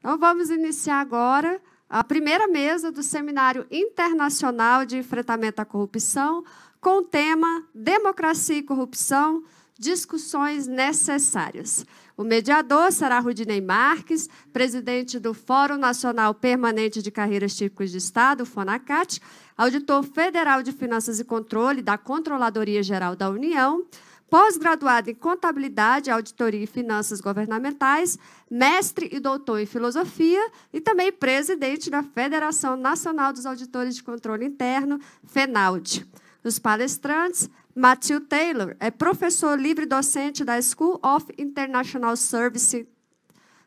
Então, vamos iniciar agora a primeira mesa do Seminário Internacional de Enfrentamento à Corrupção, com o tema Democracia e Corrupção, discussões necessárias. O mediador será Rudinei Marques, presidente do Fórum Nacional Permanente de Carreiras Típicas de Estado, FONACAT, auditor federal de Finanças e Controle da Controladoria Geral da União, pós-graduado em Contabilidade, Auditoria e Finanças Governamentais, mestre e doutor em Filosofia e também presidente da Federação Nacional dos Auditores de Controle Interno, FENAUD. Os palestrantes, Matthew Taylor é professor livre-docente da School of International Service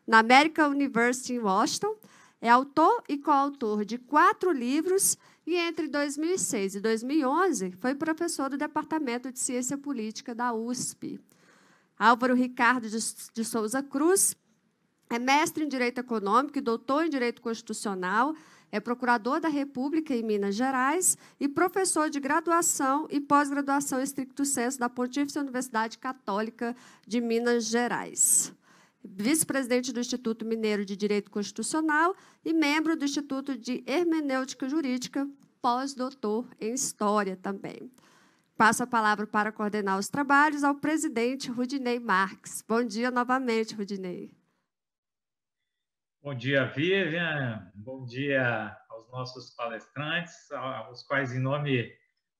na American University em Washington, é autor e coautor de 4 livros e, entre 2006 e 2011, foi professor do Departamento de Ciência Política da USP. Álvaro Ricardo de Souza Cruz é mestre em Direito Econômico e doutor em Direito Constitucional, é procurador da República em Minas Gerais e professor de graduação e pós-graduação em estricto sensu da Pontífice Universidade Católica de Minas Gerais. Vice-presidente do Instituto Mineiro de Direito Constitucional e membro do Instituto de Hermenêutica Jurídica, pós-doutor em História também. Passo a palavra para coordenar os trabalhos ao presidente Rudinei Marques. Bom dia novamente, Rudinei. Bom dia, Vivian. Bom dia aos nossos palestrantes, aos quais, em nome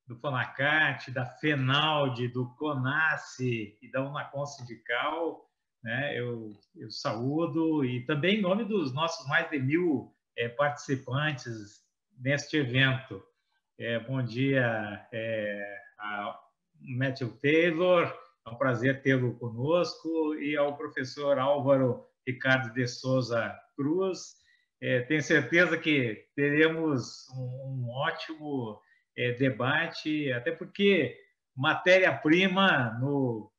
do FONACAT, da FENAUD, do CONASSE e da UNACOM Sindical, né, eu saúdo, e também em nome dos nossos mais de 1.000 participantes neste evento. Bom dia a Matthew Taylor, é um prazer tê-lo conosco, e ao professor Álvaro Ricardo de Souza Cruz. Tenho certeza que teremos um ótimo debate, até porque matéria-prima no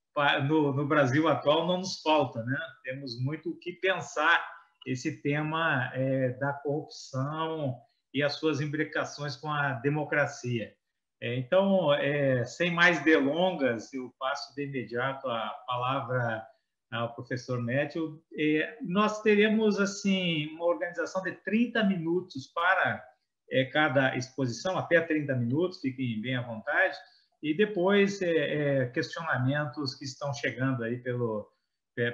Brasil atual não nos falta, né? Temos muito o que pensar esse tema da corrupção e as suas imbricações com a democracia. Então, sem mais delongas, eu passo de imediato a palavra ao professor Matthew. Nós teremos assim uma organização de 30 minutos para cada exposição, até 30 minutos, fiquem bem à vontade, e depois questionamentos que estão chegando aí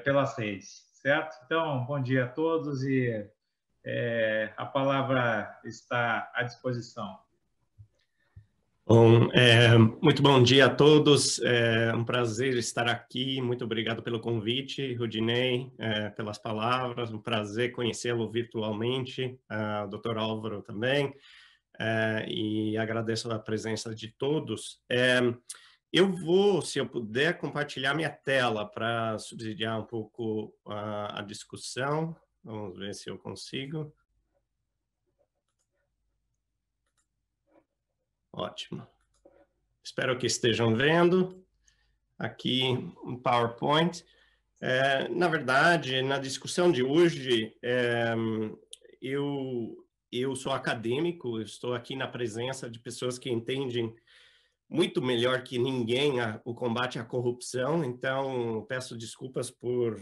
pelas redes, certo? Então, bom dia a todos e a palavra está à disposição. Bom, muito bom dia a todos, é um prazer estar aqui, muito obrigado pelo convite, Rudinei, pelas palavras, um prazer conhecê-lo virtualmente, o Dr. Álvaro também, e agradeço a presença de todos. Eu vou, se eu puder, compartilhar minha tela para subsidiar um pouco a discussão, vamos ver se eu consigo. Ótimo. Espero que estejam vendo. Aqui um PowerPoint. Na verdade, na discussão de hoje, eu sou acadêmico, estou aqui na presença de pessoas que entendem muito melhor que ninguém o combate à corrupção, então peço desculpas por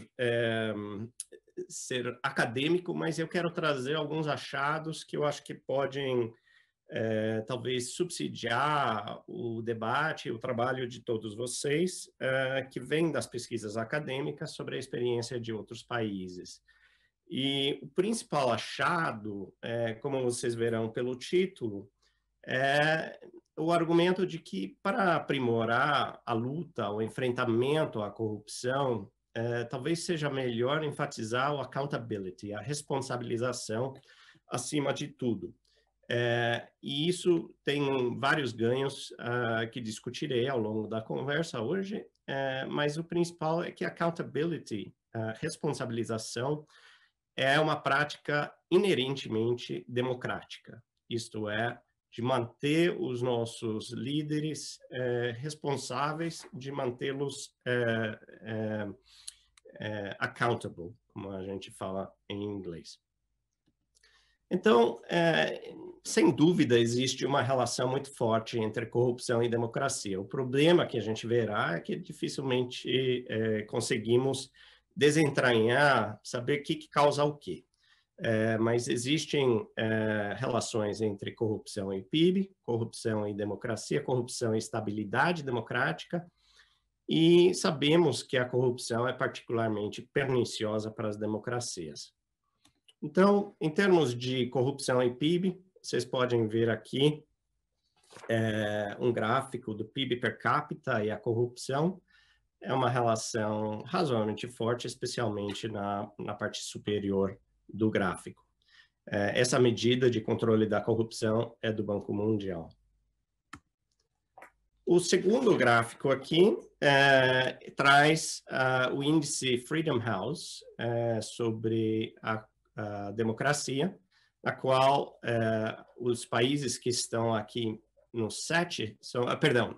ser acadêmico, mas eu quero trazer alguns achados que eu acho que podem talvez subsidiar o debate, o trabalho de todos vocês, que vem das pesquisas acadêmicas sobre a experiência de outros países. E o principal achado, como vocês verão pelo título, é o argumento de que para aprimorar a luta, o enfrentamento à corrupção, talvez seja melhor enfatizar o accountability, a responsabilização acima de tudo. E isso tem vários ganhos que discutirei ao longo da conversa hoje, mas o principal é que accountability, responsabilização, é uma prática inerentemente democrática, isto é, de manter os nossos líderes responsáveis, de mantê-los accountable, como a gente fala em inglês. Então, sem dúvida, existe uma relação muito forte entre corrupção e democracia. O problema que a gente verá é que dificilmente conseguimos desentranhar, saber o que causa o quê. mas existem relações entre corrupção e PIB, corrupção e democracia, corrupção e estabilidade democrática, e sabemos que a corrupção é particularmente perniciosa para as democracias. Então, em termos de corrupção e PIB, vocês podem ver aqui um gráfico do PIB per capita e a corrupção. É uma relação razoavelmente forte, especialmente na parte superior do gráfico. Essa medida de controle da corrupção é do Banco Mundial. O segundo gráfico aqui traz o índice Freedom House sobre a democracia, na qual os países que estão aqui no 7,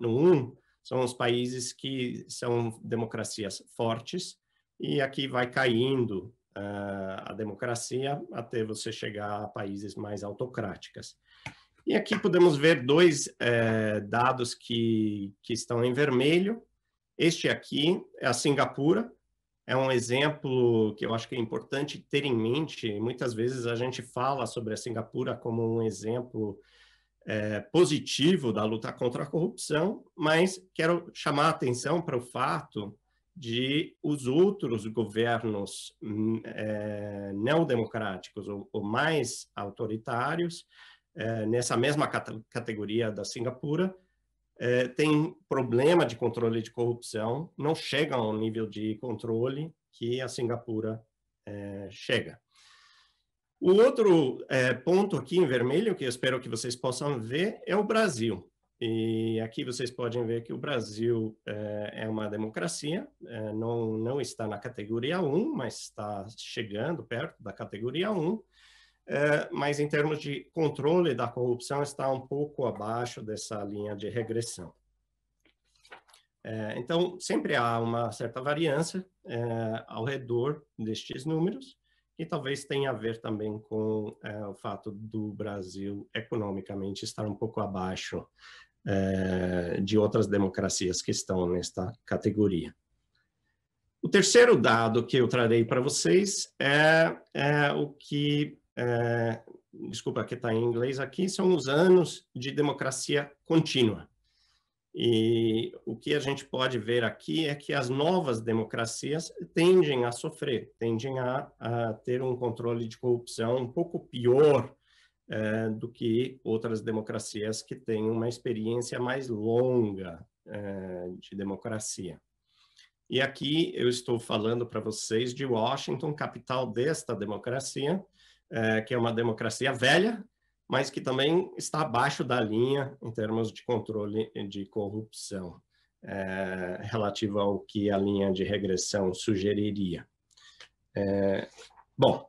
no 1, são os países que são democracias fortes, e aqui vai caindo a democracia até você chegar a países mais autocráticos. E aqui podemos ver dois dados que estão em vermelho. Este aqui é a Singapura. É um exemplo que eu acho que é importante ter em mente. Muitas vezes a gente fala sobre a Singapura como um exemplo positivo da luta contra a corrupção, mas quero chamar a atenção para o fato de os outros governos neodemocráticos ou mais autoritários, nessa mesma categoria da Singapura, tem problema de controle de corrupção, não chegam ao nível de controle que a Singapura chega. O outro ponto aqui em vermelho, que eu espero que vocês possam ver, é o Brasil. E aqui vocês podem ver que o Brasil é uma democracia, não está na categoria 1, mas está chegando perto da categoria 1. Mas em termos de controle da corrupção está um pouco abaixo dessa linha de regressão. Então, sempre há uma certa variância ao redor destes números, que talvez tenha a ver também com o fato do Brasil economicamente estar um pouco abaixo de outras democracias que estão nesta categoria. O terceiro dado que eu trarei para vocês é o que... desculpa que está em inglês aqui, são os anos de democracia contínua. E o que a gente pode ver aqui é que as novas democracias tendem a sofrer, tendem a ter um controle de corrupção um pouco pior do que outras democracias que têm uma experiência mais longa de democracia. E aqui eu estou falando para vocês de Washington, capital desta democracia, que é uma democracia velha, mas que também está abaixo da linha em termos de controle de corrupção, relativo ao que a linha de regressão sugeriria. Bom,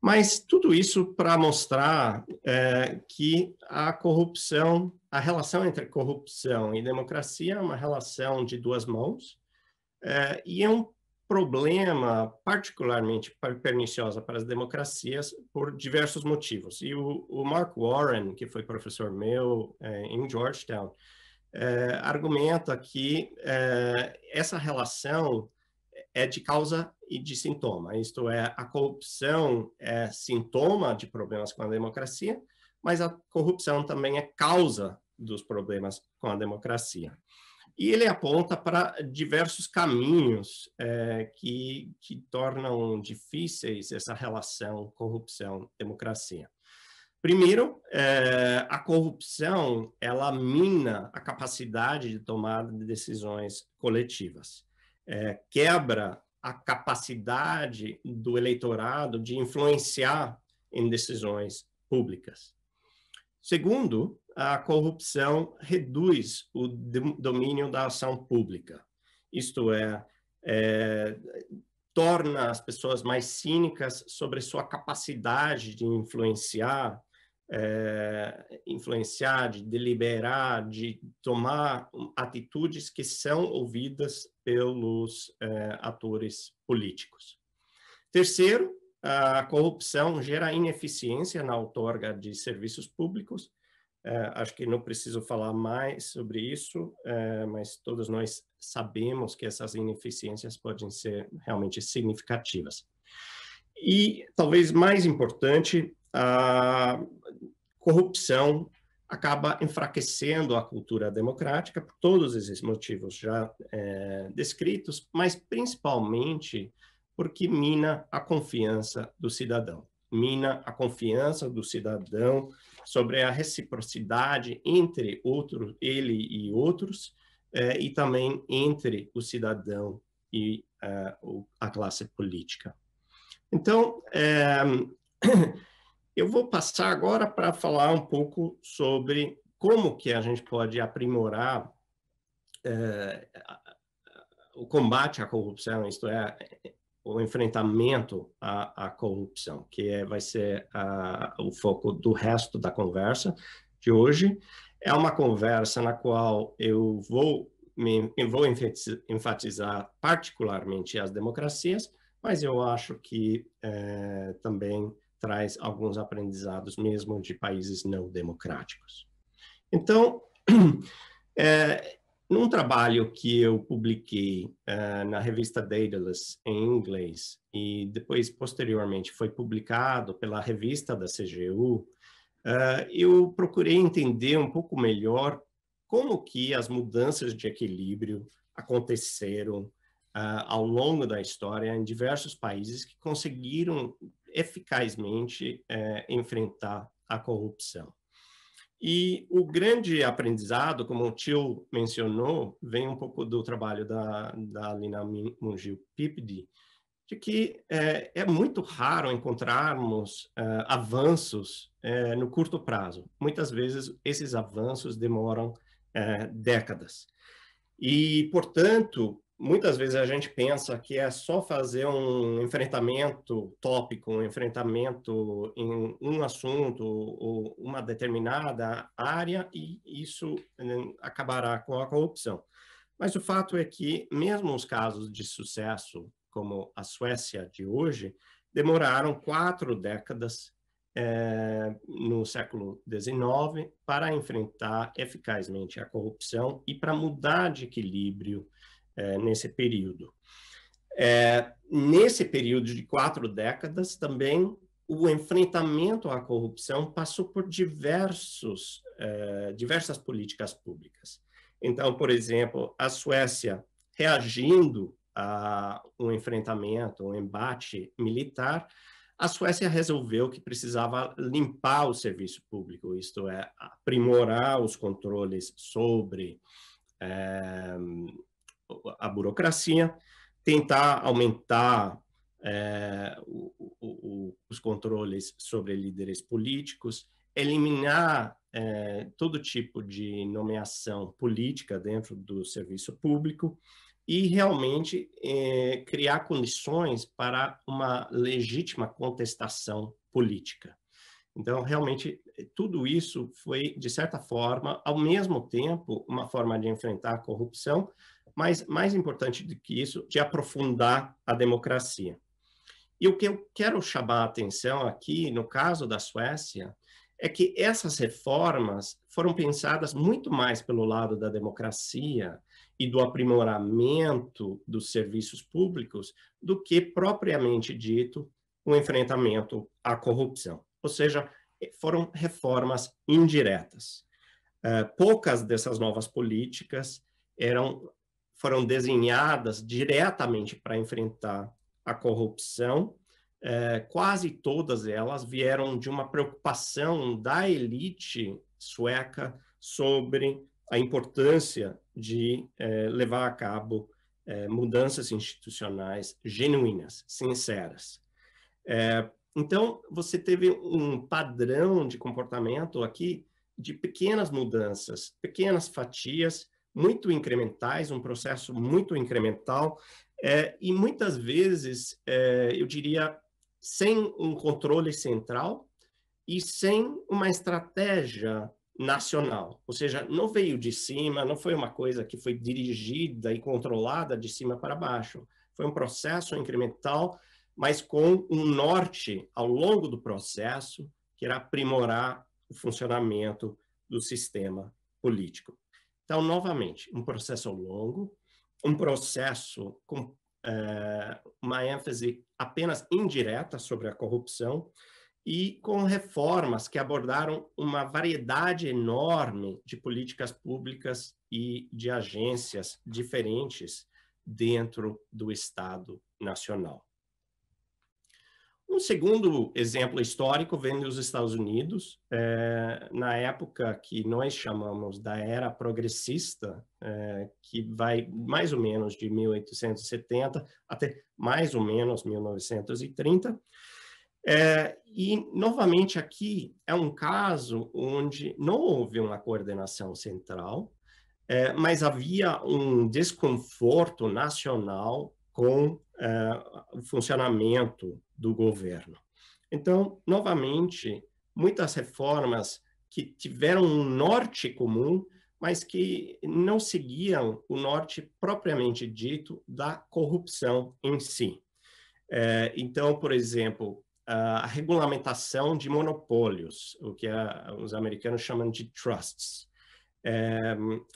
mas tudo isso para mostrar que a corrupção, a relação entre corrupção e democracia é uma relação de duas mãos, e é um problema particularmente perniciosa para as democracias por diversos motivos. E o Mark Warren, que foi professor meu em Georgetown, argumenta que essa relação é de causa e de sintoma. Isto é, a corrupção é sintoma de problemas com a democracia, mas a corrupção também é causa dos problemas com a democracia. E ele aponta para diversos caminhos que tornam difíceis essa relação corrupção-democracia. Primeiro, a corrupção, ela mina a capacidade de tomada de decisões coletivas. Quebra a capacidade do eleitorado de influenciar em decisões públicas. Segundo, a corrupção reduz o domínio da ação pública. Isto é, torna as pessoas mais cínicas sobre sua capacidade de influenciar, de deliberar, de tomar atitudes que são ouvidas pelos atores políticos. Terceiro, a corrupção gera ineficiência na outorga de serviços públicos. Acho que não preciso falar mais sobre isso, mas todos nós sabemos que essas ineficiências podem ser realmente significativas. E, talvez mais importante, a corrupção acaba enfraquecendo a cultura democrática por todos esses motivos já descritos, mas principalmente porque mina a confiança do cidadão. Mina a confiança do cidadão sobre a reciprocidade entre ele e outros, e também entre o cidadão e a classe política. Então, eu vou passar agora para falar um pouco sobre como que a gente pode aprimorar o combate à corrupção, isto é, o enfrentamento à corrupção, que vai ser o foco do resto da conversa de hoje. É uma conversa na qual eu vou enfatizar particularmente as democracias, mas eu acho que também traz alguns aprendizados mesmo de países não democráticos. Então, num trabalho que eu publiquei na revista Daedalus em inglês e depois, posteriormente, foi publicado pela revista da CGU, eu procurei entender um pouco melhor como que as mudanças de equilíbrio aconteceram ao longo da história em diversos países que conseguiram eficazmente enfrentar a corrupção. E o grande aprendizado, como o Till mencionou, vem um pouco do trabalho da Lina Mungiu-Pipdi, de que é muito raro encontrarmos avanços no curto prazo. Muitas vezes, esses avanços demoram décadas. E, portanto, muitas vezes a gente pensa que é só fazer um enfrentamento tópico, um enfrentamento em um assunto ou uma determinada área, e isso acabará com a corrupção. Mas o fato é que, mesmo os casos de sucesso, como a Suécia de hoje, demoraram 4 décadas no século XIX para enfrentar eficazmente a corrupção e para mudar de equilíbrio nesse período. Nesse período de 4 décadas, também o enfrentamento à corrupção passou por diversas políticas públicas. Então, por exemplo, a Suécia, reagindo a um enfrentamento, um embate militar, a Suécia resolveu que precisava limpar o serviço público, isto é, aprimorar os controles sobre a burocracia, tentar aumentar os controles sobre líderes políticos, eliminar todo tipo de nomeação política dentro do serviço público e realmente criar condições para uma legítima contestação política. Então, realmente, tudo isso foi, de certa forma, ao mesmo tempo, uma forma de enfrentar a corrupção, mas, mais importante do que isso, de aprofundar a democracia. E o que eu quero chamar a atenção aqui, no caso da Suécia, é que essas reformas foram pensadas muito mais pelo lado da democracia e do aprimoramento dos serviços públicos do que, propriamente dito, o enfrentamento à corrupção. Ou seja, foram reformas indiretas. Poucas dessas novas políticas foram desenhadas diretamente para enfrentar a corrupção. Quase todas elas vieram de uma preocupação da elite sueca sobre a importância de levar a cabo mudanças institucionais genuínas, sinceras. Então, você teve um padrão de comportamento aqui de pequenas mudanças, pequenas fatias, muito incrementais, um processo muito incremental, e muitas vezes, eu diria, sem um controle central e sem uma estratégia nacional. Ou seja, não veio de cima, não foi uma coisa que foi dirigida e controlada de cima para baixo. Foi um processo incremental, mas com um norte ao longo do processo, que era aprimorar o funcionamento do sistema político. Então, novamente, um processo longo, um processo com uma ênfase apenas indireta sobre a corrupção e com reformas que abordaram uma variedade enorme de políticas públicas e de agências diferentes dentro do Estado Nacional. Um segundo exemplo histórico vem dos Estados Unidos, na época que nós chamamos da Era Progressista, que vai mais ou menos de 1870 até mais ou menos 1930. E, novamente, aqui é um caso onde não houve uma coordenação central, mas havia um desconforto nacional com o funcionamento do governo. Então, novamente, muitas reformas que tiveram um norte comum, mas que não seguiam o norte propriamente dito da corrupção em si. Então, por exemplo, a regulamentação de monopólios, o que os americanos chamam de trusts,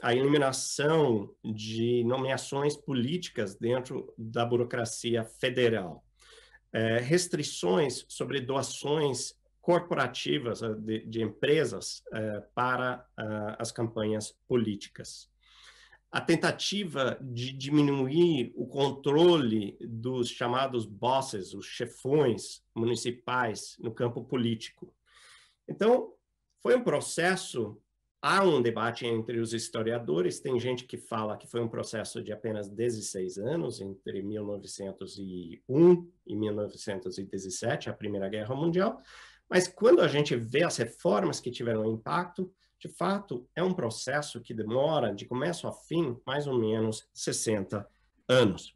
a eliminação de nomeações políticas dentro da burocracia federal, restrições sobre doações corporativas de empresas para as campanhas políticas. A tentativa de diminuir o controle dos chamados bosses, os chefões municipais no campo político. Então, foi um processo. Há um debate entre os historiadores, tem gente que fala que foi um processo de apenas 16 anos, entre 1901 e 1917, a Primeira Guerra Mundial, mas quando a gente vê as reformas que tiveram impacto, de fato, é um processo que demora, de começo a fim, mais ou menos 60 anos.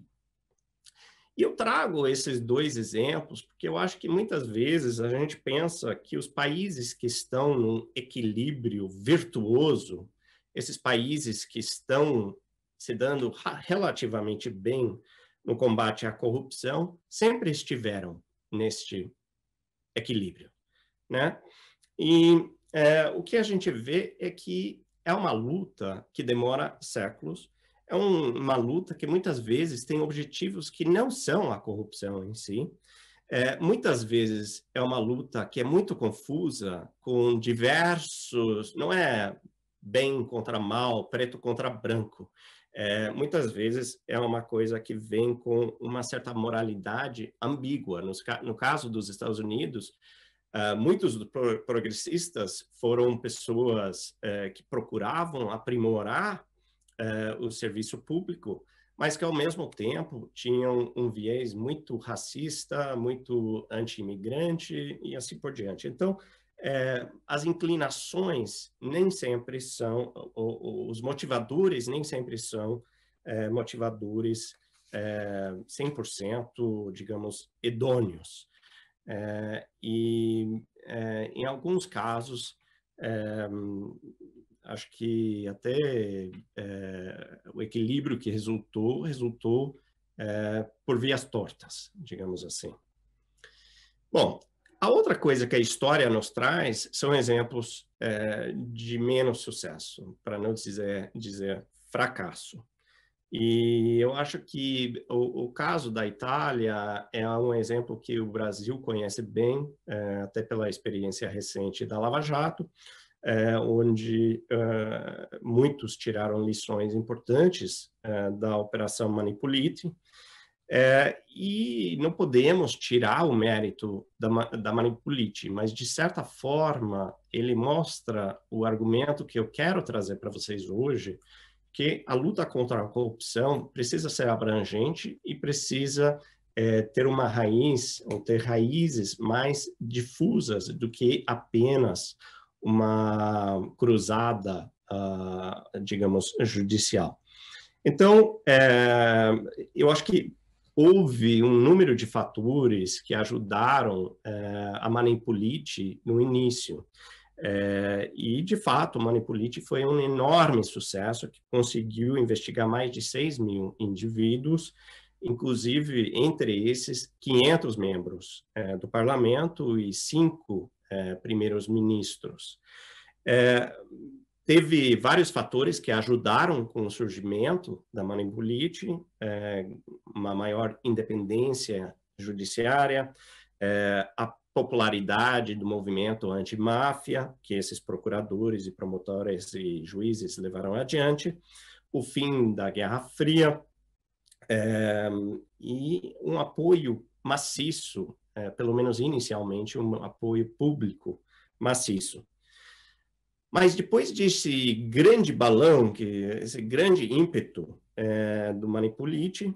E eu trago esses dois exemplos porque eu acho que muitas vezes a gente pensa que os países que estão num equilíbrio virtuoso, esses países que estão se dando relativamente bem no combate à corrupção, sempre estiveram neste equilíbrio, né? E o que a gente vê é que é uma luta que demora séculos, é uma luta que muitas vezes tem objetivos que não são a corrupção em si. Muitas vezes é uma luta que é muito confusa, com diversos, não é bem contra mal, preto contra branco. Muitas vezes é uma coisa que vem com uma certa moralidade ambígua. No caso dos Estados Unidos, muitos progressistas foram pessoas que procuravam aprimorar o serviço público, mas que, ao mesmo tempo, tinham um viés muito racista, muito anti-imigrante e assim por diante. Então, as inclinações nem sempre são, os motivadores nem sempre são motivadores 100%, digamos, idôneos. Em alguns casos, acho que até o equilíbrio que resultou por vias tortas, digamos assim. Bom, a outra coisa que a história nos traz são exemplos de menos sucesso, para não dizer fracasso. E eu acho que o caso da Itália é um exemplo que o Brasil conhece bem, até pela experiência recente da Lava Jato, onde muitos tiraram lições importantes da Operação Manipulite, e não podemos tirar o mérito da Manipulite, mas, de certa forma, ele mostra o argumento que eu quero trazer para vocês hoje, que a luta contra a corrupção precisa ser abrangente e precisa ter uma raiz, ou ter raízes mais difusas do que apenas uma cruzada, digamos, judicial. Então, eu acho que houve um número de fatores que ajudaram a Manipulite no início. E, de fato, o Manipulite foi um enorme sucesso, que conseguiu investigar mais de 6 mil indivíduos, inclusive, entre esses, 500 membros do parlamento e 5 primeiros ministros. Teve vários fatores que ajudaram com o surgimento da Manipulite, uma maior independência judiciária, a popularidade do movimento anti-máfia, que esses procuradores e promotores e juízes levaram adiante, o fim da Guerra Fria, e um apoio maciço, pelo menos inicialmente, um apoio público maciço. Mas depois desse grande balão, esse grande ímpeto do Manipulite,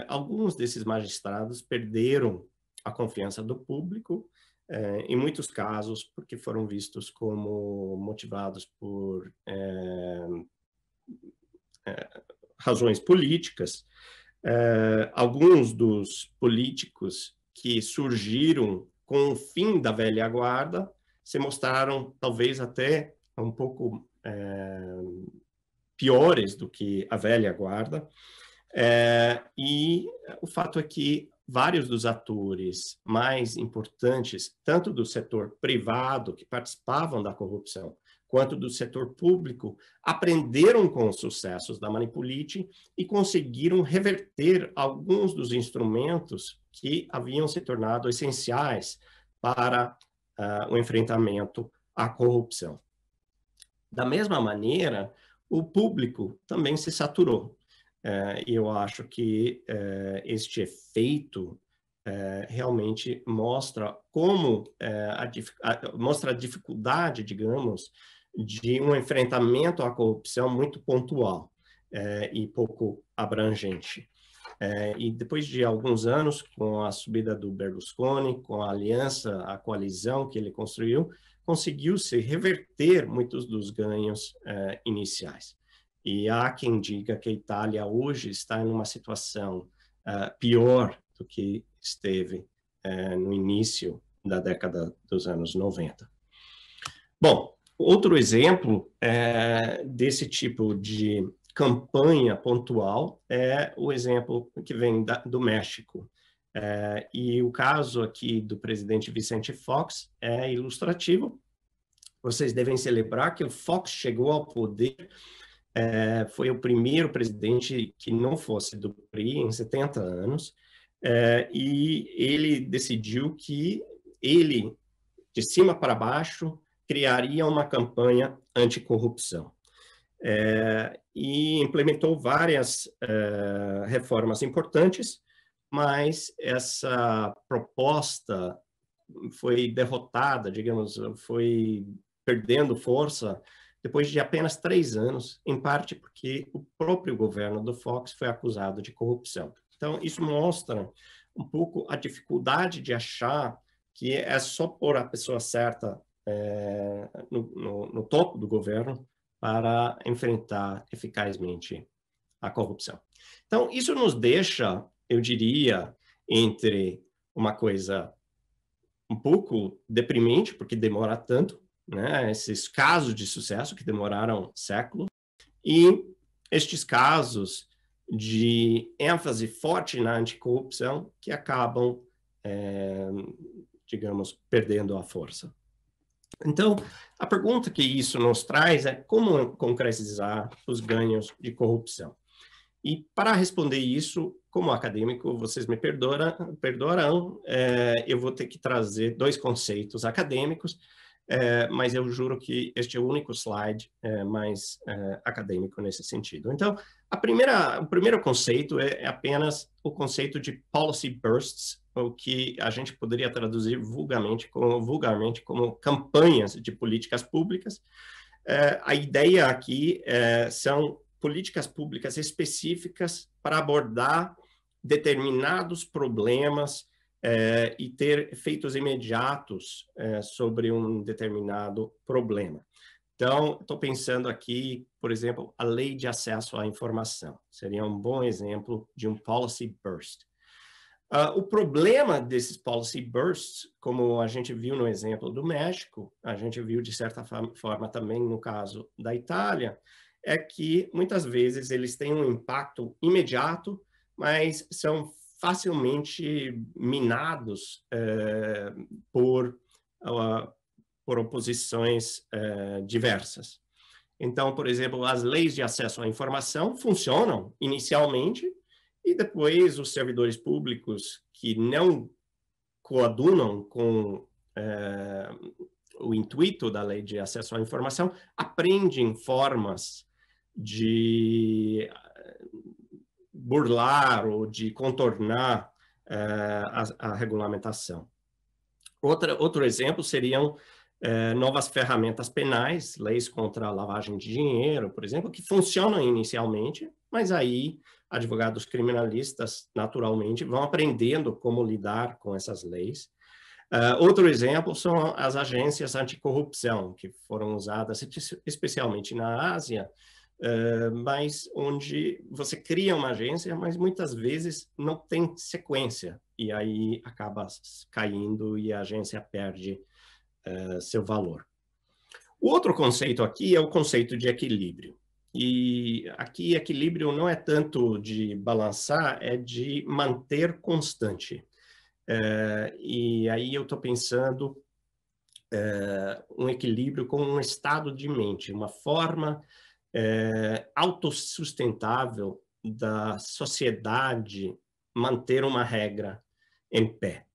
alguns desses magistrados perderam a confiança do público, em muitos casos porque foram vistos como motivados por razões políticas. Alguns dos políticos que surgiram com o fim da velha guarda se mostraram talvez até um pouco piores do que a velha guarda, e o fato é que vários dos atores mais importantes, tanto do setor privado, que participavam da corrupção, quanto do setor público, aprenderam com os sucessos da Manipulite e conseguiram reverter alguns dos instrumentos que haviam se tornado essenciais para o enfrentamento à corrupção. Da mesma maneira, o público também se saturou. E eu acho que este efeito realmente mostra como mostra a dificuldade, digamos, de um enfrentamento à corrupção muito pontual e pouco abrangente. E depois de alguns anos, com a subida do Berlusconi, com a aliança, a coalizão que ele construiu, conseguiu-se reverter muitos dos ganhos iniciais. E há quem diga que a Itália hoje está em uma situação pior do que esteve no início da década dos anos 90. Bom, outro exemplo desse tipo de campanha pontual é o exemplo que vem do México. E o caso aqui do presidente Vicente Fox é ilustrativo. Vocês devem se lembrar que o Fox chegou ao poder, foi o primeiro presidente que não fosse do PRI em 70 anos, e ele decidiu que ele, de cima para baixo, criaria uma campanha anticorrupção. E implementou várias reformas importantes, mas essa proposta foi derrotada, digamos, foi perdendo força depois de apenas 3 anos, em parte porque o próprio governo do Fox foi acusado de corrupção. Então, isso mostra um pouco a dificuldade de achar que é só pôr a pessoa certa no topo do governo para enfrentar eficazmente a corrupção. Então, isso nos deixa, eu diria, entre uma coisa um pouco deprimente, porque demora tanto, né? Esses casos de sucesso que demoraram séculos, e estes casos de ênfase forte na anticorrupção que acabam, digamos, perdendo a força. Então, a pergunta que isso nos traz é como concretizar os ganhos de corrupção. E para responder isso, como acadêmico, vocês me perdoarão, eu vou ter que trazer 2 conceitos acadêmicos, mas eu juro que este é o único slide mais acadêmico nesse sentido. Então, o primeiro conceito é apenas o conceito de policy bursts, o que a gente poderia traduzir vulgarmente como campanhas de políticas públicas. A ideia aqui são políticas públicas específicas para abordar determinados problemas e ter efeitos imediatos sobre um determinado problema. Então, estou pensando aqui, por exemplo, a lei de acesso à informação. Seria um bom exemplo de um policy burst. O problema desses policy bursts, como a gente viu no exemplo do México, a gente viu de certa forma também no caso da Itália, é que muitas vezes eles têm um impacto imediato, mas são facilmente minados por oposições diversas. Então, por exemplo, as leis de acesso à informação funcionam inicialmente e depois os servidores públicos que não coadunam com o intuito da lei de acesso à informação aprendem formas de burlar ou de contornar a regulamentação. Outro exemplo seriam novas ferramentas penais, leis contra a lavagem de dinheiro, por exemplo, que funcionam inicialmente, mas aí advogados criminalistas, naturalmente, vão aprendendo como lidar com essas leis. Outro exemplo são as agências anticorrupção, que foram usadas especialmente na Ásia, mas onde você cria uma agência, mas muitas vezes não tem sequência, e aí acaba caindo e a agência perde seu valor. O outro conceito aqui é o conceito de equilíbrio. E aqui equilíbrio não é tanto de balançar, é de manter constante. E aí eu estou pensando um equilíbrio com um estado de mente, uma forma autossustentável da sociedade manter uma regra em pé.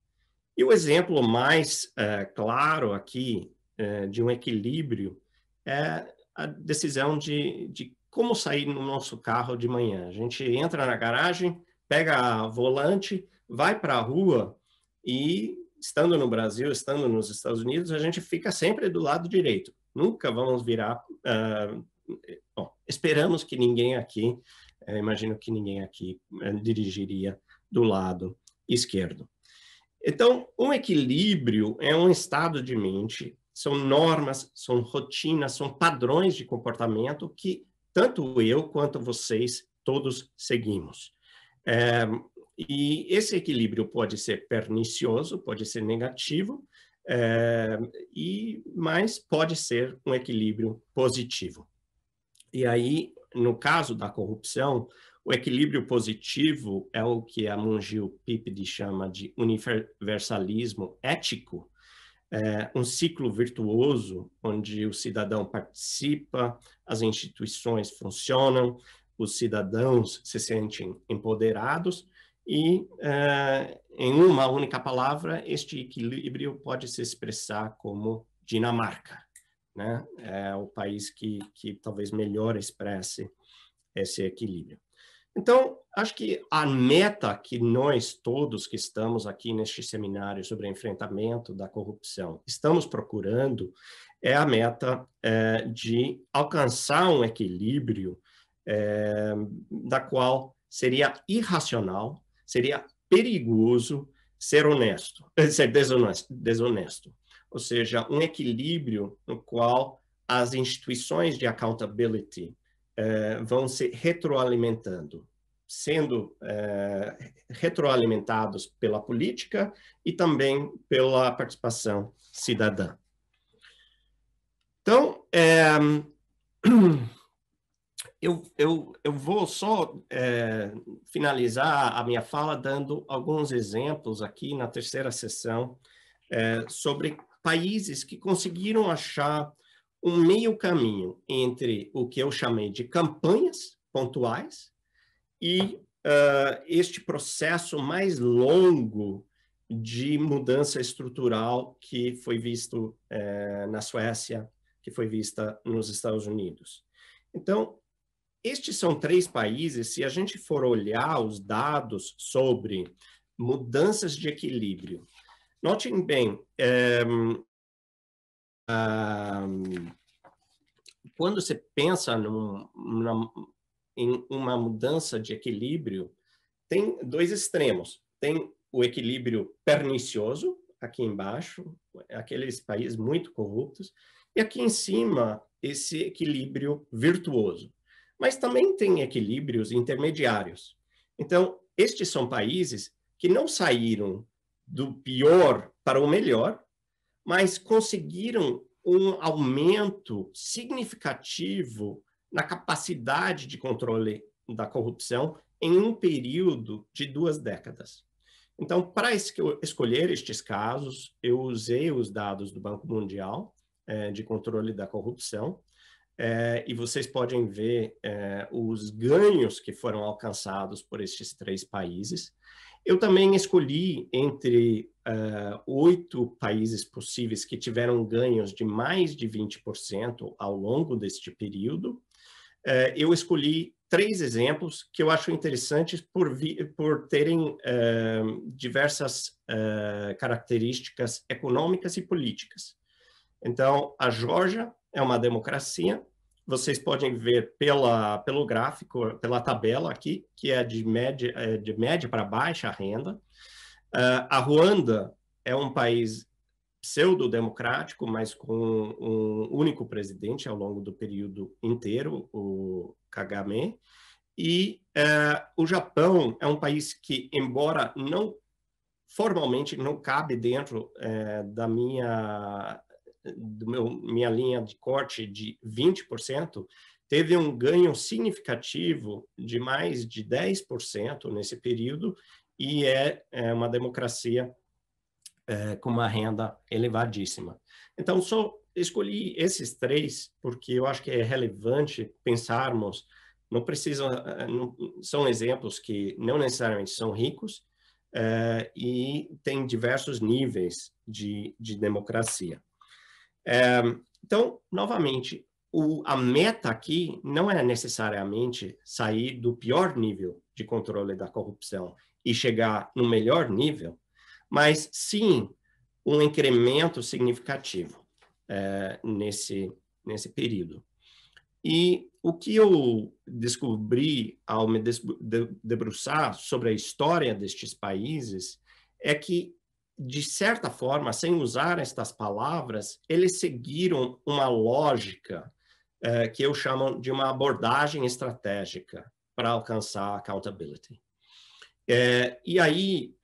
E o exemplo mais claro aqui de um equilíbrio é a decisão de como sair no nosso carro de manhã. A gente entra na garagem, pega a volante, vai para a rua e, estando no Brasil, estando nos Estados Unidos, a gente fica sempre do lado direito. Nunca vamos virar... bom, esperamos que ninguém aqui, imagino que ninguém aqui dirigiria do lado esquerdo. Então, um equilíbrio é um estado de mente, são normas, são rotinas, são padrões de comportamento que tanto eu quanto vocês todos seguimos. E esse equilíbrio pode ser pernicioso, pode ser negativo, mas pode ser um equilíbrio positivo. E aí, no caso da corrupção, o equilíbrio positivo é o que a Mungil Pipedi chama de universalismo ético, um ciclo virtuoso onde o cidadão participa, as instituições funcionam, os cidadãos se sentem empoderados e, em uma única palavra, este equilíbrio pode se expressar como Dinamarca, né? É o país que talvez melhor expresse esse equilíbrio. Então, acho que a meta que nós todos que estamos aqui neste seminário sobre enfrentamento da corrupção estamos procurando é a meta de alcançar um equilíbrio da qual seria irracional, seria perigoso ser desonesto. Ou seja, um equilíbrio no qual as instituições de accountability vão se retroalimentando, sendo retroalimentados pela política e também pela participação cidadã. Então, eu vou só finalizar a minha fala dando alguns exemplos aqui na terceira sessão sobre países que conseguiram achar um meio caminho entre o que eu chamei de campanhas pontuais e este processo mais longo de mudança estrutural que foi visto na Suécia, que foi vista nos Estados Unidos. Então, estes são 3 países, se a gente for olhar os dados sobre mudanças de equilíbrio, notem bem, quando você pensa em uma mudança de equilíbrio, tem 2 extremos. Tem o equilíbrio pernicioso, aqui embaixo, aqueles países muito corruptos, e aqui em cima, esse equilíbrio virtuoso. Mas também tem equilíbrios intermediários. Então, estes são países que não saíram do pior para o melhor, mas conseguiram um aumento significativo na capacidade de controle da corrupção em um período de 2 décadas. Então, para escolher estes casos, eu usei os dados do Banco Mundial de controle da corrupção, e vocês podem ver os ganhos que foram alcançados por estes 3 países. Eu também escolhi entre 8 países possíveis que tiveram ganhos de mais de 20% ao longo deste período. Eu escolhi 3 exemplos que eu acho interessantes por terem diversas características econômicas e políticas. Então, a Geórgia é uma democracia. Vocês podem ver pelo gráfico, pela tabela aqui, que é de média para baixa renda. A Ruanda é um país pseudo-democrático, mas com um único presidente ao longo do período inteiro, o Kagame. E o Japão é um país que, embora não formalmente não cabe dentro da minha linha de corte de 20%, teve um ganho significativo de mais de 10% nesse período e é uma democracia com uma renda elevadíssima. Então, só escolhi esses 3 porque eu acho que é relevante pensarmos, são exemplos que não necessariamente são ricos e têm diversos níveis de democracia. Então, novamente, a meta aqui não é necessariamente sair do pior nível de controle da corrupção e chegar no melhor nível, mas sim um incremento significativo nesse período. E o que eu descobri ao me debruçar sobre a história destes países é que, de certa forma, sem usar estas palavras, eles seguiram uma lógica que eu chamo de uma abordagem estratégica para alcançar accountability. E aí,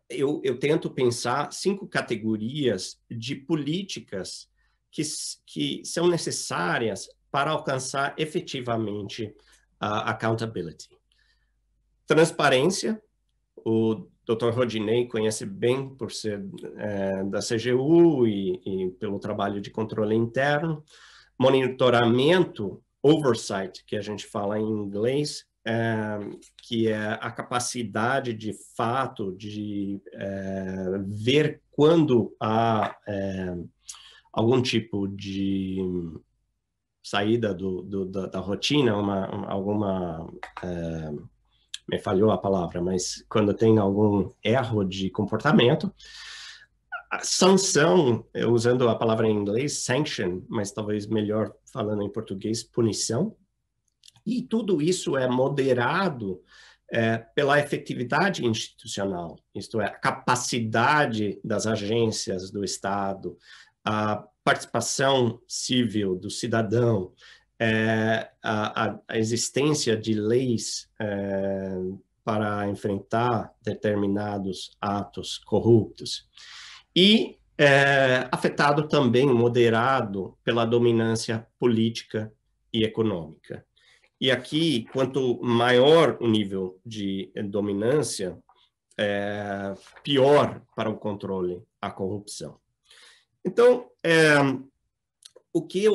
eu tento pensar 5 categorias de políticas que são necessárias para alcançar efetivamente a accountability. Transparência, o Dr. Rodinei conhece bem por ser da CGU e pelo trabalho de controle interno. Monitoramento, oversight, que a gente fala em inglês, que é a capacidade de fato de ver quando há algum tipo de saída da rotina, me falhou a palavra, mas quando tem algum erro de comportamento. A sanção, usando a palavra em inglês, sanction, mas talvez melhor falando em português, punição. E tudo isso é moderado pela efetividade institucional, isto é, a capacidade das agências do Estado, a participação civil do cidadão, a existência de leis para enfrentar determinados atos corruptos. E afetado também, moderado pela dominância política e econômica. E aqui, quanto maior o nível de dominância, pior para o controle a corrupção. Então, o que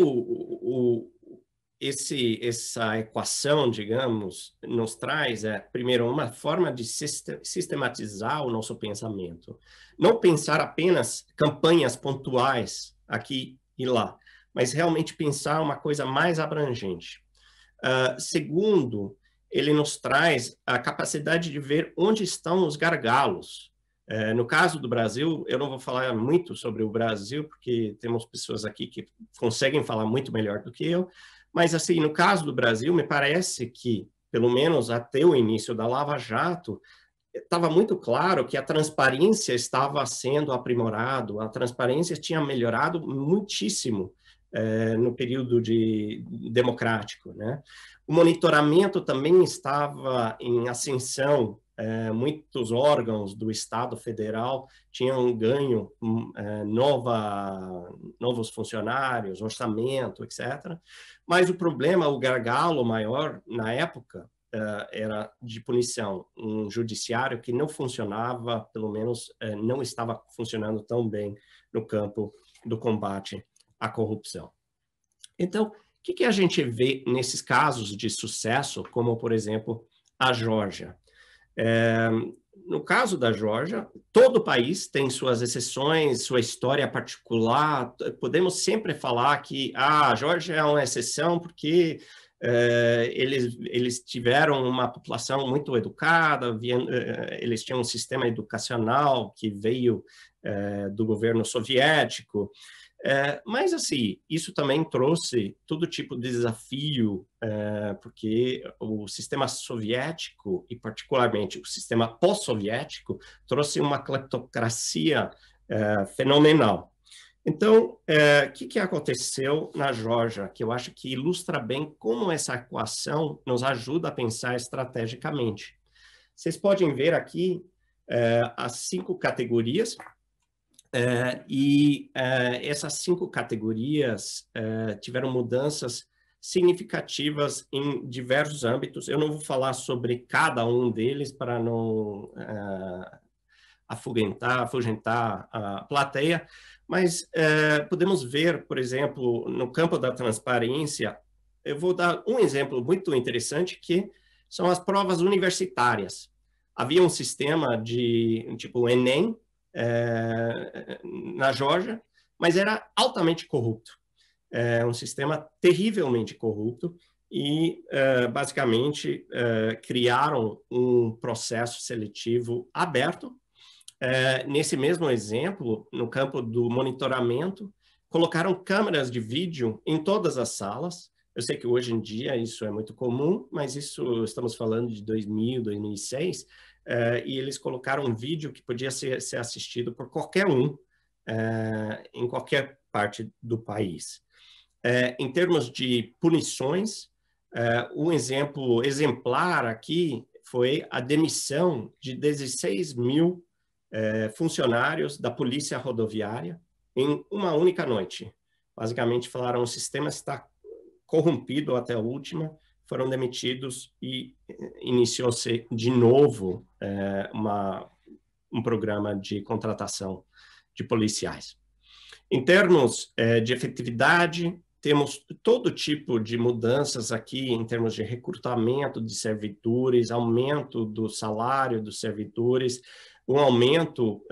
essa equação, digamos, nos traz primeiro, uma forma de sistematizar o nosso pensamento. Não pensar apenas campanhas pontuais aqui e lá, mas realmente pensar uma coisa mais abrangente. Segundo, ele nos traz a capacidade de ver onde estão os gargalos. No caso do Brasil, eu não vou falar muito sobre o Brasil, porque temos pessoas aqui que conseguem falar muito melhor do que eu, mas, assim, no caso do Brasil, me parece que, pelo menos até o início da Lava Jato, estava muito claro que a transparência estava sendo aprimorado, a transparência tinha melhorado muitíssimo no período democrático, né? O monitoramento também estava em ascensão. Muitos órgãos do Estado Federal tinham ganho novos funcionários, orçamento, etc. Mas o problema, o gargalo maior na época, era de punição. Um judiciário que não funcionava, pelo menos não estava funcionando tão bem no campo do combate à corrupção. Então, o que a gente vê nesses casos de sucesso, como, por exemplo, a Geórgia? No caso da Geórgia, todo o país tem suas exceções, sua história particular. Podemos sempre falar que a Geórgia é uma exceção porque eles tiveram uma população muito educada, eles tinham um sistema educacional que veio do governo soviético. Mas, assim, isso também trouxe todo tipo de desafio, porque o sistema soviético, e particularmente o sistema pós-soviético, trouxe uma cleptocracia fenomenal. Então, o que aconteceu na Geórgia, que eu acho que ilustra bem como essa equação nos ajuda a pensar estrategicamente. Vocês podem ver aqui as 5 categorias, essas 5 categorias tiveram mudanças significativas em diversos âmbitos. Eu não vou falar sobre cada um deles para não afugentar a plateia, mas podemos ver, por exemplo, no campo da transparência, eu vou dar um exemplo muito interessante, que são as provas universitárias. Havia um sistema de tipo Enem, na Geórgia, mas era altamente corrupto. Um sistema terrivelmente corrupto e, basicamente, criaram um processo seletivo aberto. Nesse mesmo exemplo, no campo do monitoramento, colocaram câmeras de vídeo em todas as salas. Eu sei que hoje em dia isso é muito comum, mas isso estamos falando de 2000, 2006, e eles colocaram um vídeo que podia ser assistido por qualquer um, em qualquer parte do país. Em termos de punições, um exemplo exemplar aqui foi a demissão de 16 mil funcionários da Polícia Rodoviária em uma única noite. Basicamente falaram, o sistema está corrompido até a última, foram demitidos e iniciou-se de novo um programa de contratação de policiais. Em termos de efetividade, temos todo tipo de mudanças aqui em termos de recrutamento de servidores, aumento do salário dos servidores, um aumento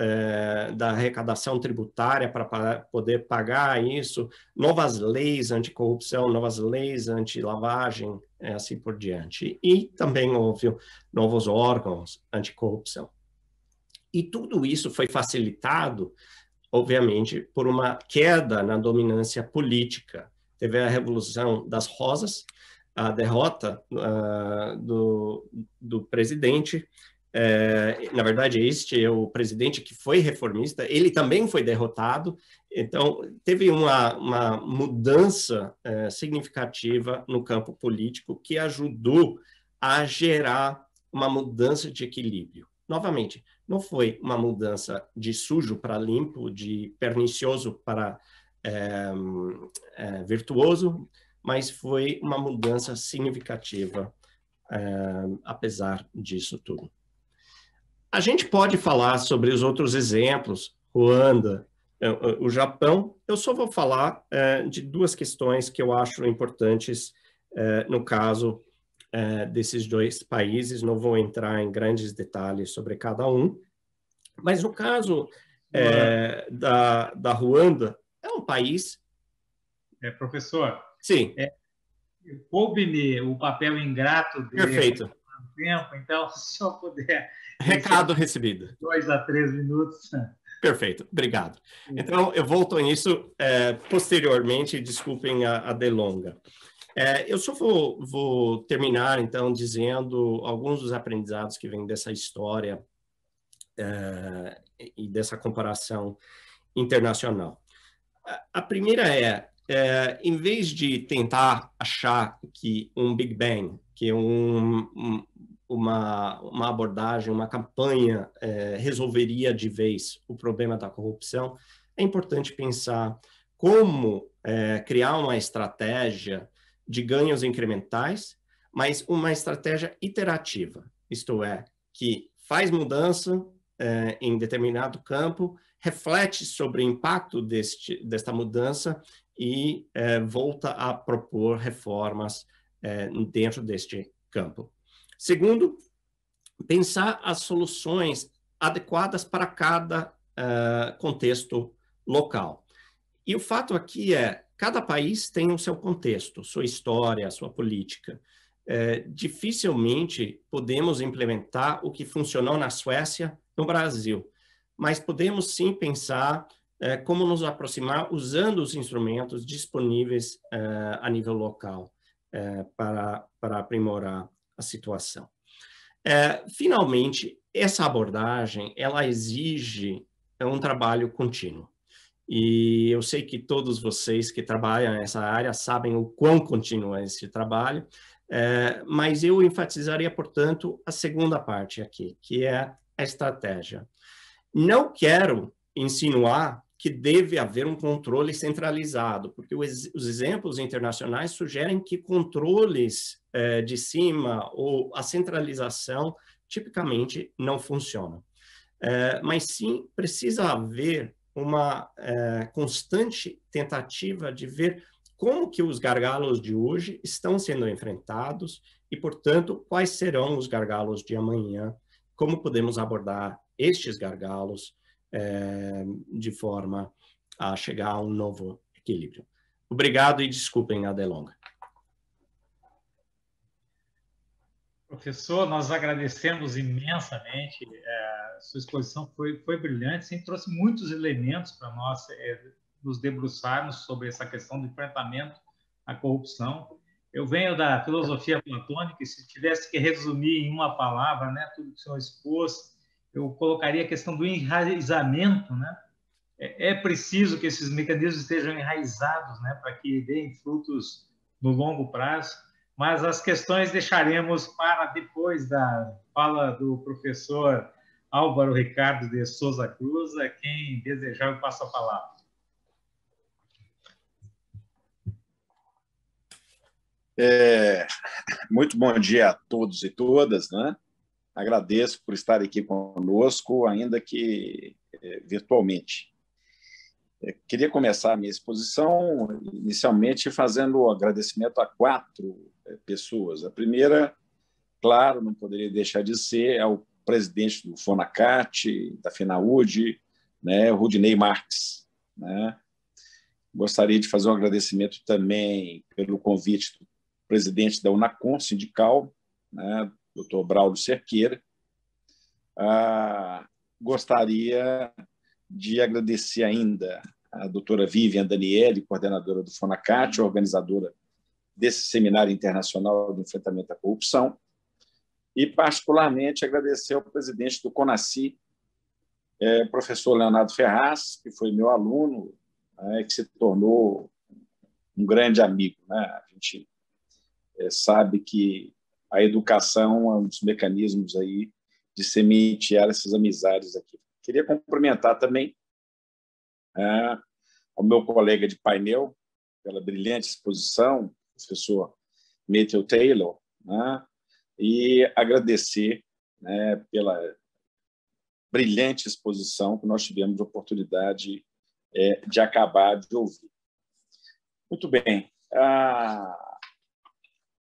da arrecadação tributária para poder pagar isso, novas leis anticorrupção, novas leis anti-lavagem, assim por diante. E também, óbvio, novos órgãos anticorrupção. E tudo isso foi facilitado, obviamente, por uma queda na dominância política. Teve a Revolução das Rosas, a derrota do presidente. Na verdade, este é o presidente que foi reformista, ele também foi derrotado, então teve uma mudança significativa no campo político que ajudou a gerar uma mudança de equilíbrio. Novamente, não foi uma mudança de sujo para limpo, de pernicioso para virtuoso, mas foi uma mudança significativa, apesar disso tudo. A gente pode falar sobre os outros exemplos, Ruanda, o Japão. Eu só vou falar de 2 questões que eu acho importantes no caso desses 2 países. Não vou entrar em grandes detalhes sobre cada um, mas no caso da Ruanda, é um país... Professor? Sim. Coube-me o papel ingrato dele. Perfeito. Tempo, então, se o senhor puder... Recado recebido. 2 a 3 minutos. Perfeito, obrigado. Então, eu volto nisso posteriormente, desculpem a delonga. Eu só vou terminar, então, dizendo alguns dos aprendizados que vêm dessa história e dessa comparação internacional. A primeira em vez de tentar achar que um Big Bang, que uma abordagem, uma campanha resolveria de vez o problema da corrupção, é importante pensar como criar uma estratégia de ganhos incrementais, mas uma estratégia iterativa, isto é, que faz mudança em determinado campo, reflete sobre o impacto desta mudança e volta a propor reformas dentro deste campo. Segundo, pensar as soluções adequadas para cada contexto local. E o fato aqui é, cada país tem o seu contexto, sua história, sua política. Dificilmente podemos implementar o que funcionou na Suécia no Brasil, mas podemos sim pensar como nos aproximar usando os instrumentos disponíveis a nível local para aprimorar a situação. Finalmente, essa abordagem, ela exige um trabalho contínuo. E eu sei que todos vocês que trabalham nessa área sabem o quão contínuo é esse trabalho, mas eu enfatizaria, portanto, a segunda parte aqui, que é a estratégia. Não quero insinuar que deve haver um controle centralizado, porque os exemplos internacionais sugerem que controles de cima ou a centralização tipicamente não funcionam. Mas sim precisa haver uma constante tentativa de ver como que os gargalos de hoje estão sendo enfrentados e, portanto, quais serão os gargalos de amanhã, como podemos abordar estes gargalos de forma a chegar a um novo equilíbrio. Obrigado e desculpem a delonga. Professor, nós agradecemos imensamente. Sua exposição foi brilhante, sempre trouxe muitos elementos para nós nos debruçarmos sobre essa questão do enfrentamento à corrupção. Eu venho da filosofia platônica e se tivesse que resumir em uma palavra, né, tudo que o senhor expôs, eu colocaria a questão do enraizamento, né? É preciso que esses mecanismos estejam enraizados, né, para que deem frutos no longo prazo. Mas as questões deixaremos para depois da fala do professor Álvaro Ricardo de Souza Cruz. A quem desejar, eu passo a palavra. Muito bom dia a todos e todas, né? Agradeço por estar aqui conosco, ainda que virtualmente. Queria começar a minha exposição inicialmente fazendo agradecimento a 4 pessoas. A primeira, claro, não poderia deixar de ser, é o presidente do FONACAT, da FENAUD, né, Rudinei Marques, né? Gostaria de fazer um agradecimento também pelo convite do presidente da UNACOM sindical, né, Dr. Braulio Cerqueira. Gostaria de agradecer ainda a doutora Vivian Daniele, coordenadora do FONACAT, organizadora desse Seminário Internacional de Enfrentamento à Corrupção, e, particularmente, agradecer ao presidente do CONACYT, professor Leonardo Ferraz, que foi meu aluno, que se tornou um grande amigo, né? A gente sabe que a educação é um dos mecanismos aí de sementear essas amizades aqui. Queria cumprimentar também ao meu colega de painel, pela brilhante exposição, professor Matthew Taylor, né? E agradecer, né, pela brilhante exposição que nós tivemos a oportunidade de acabar de ouvir. Muito bem.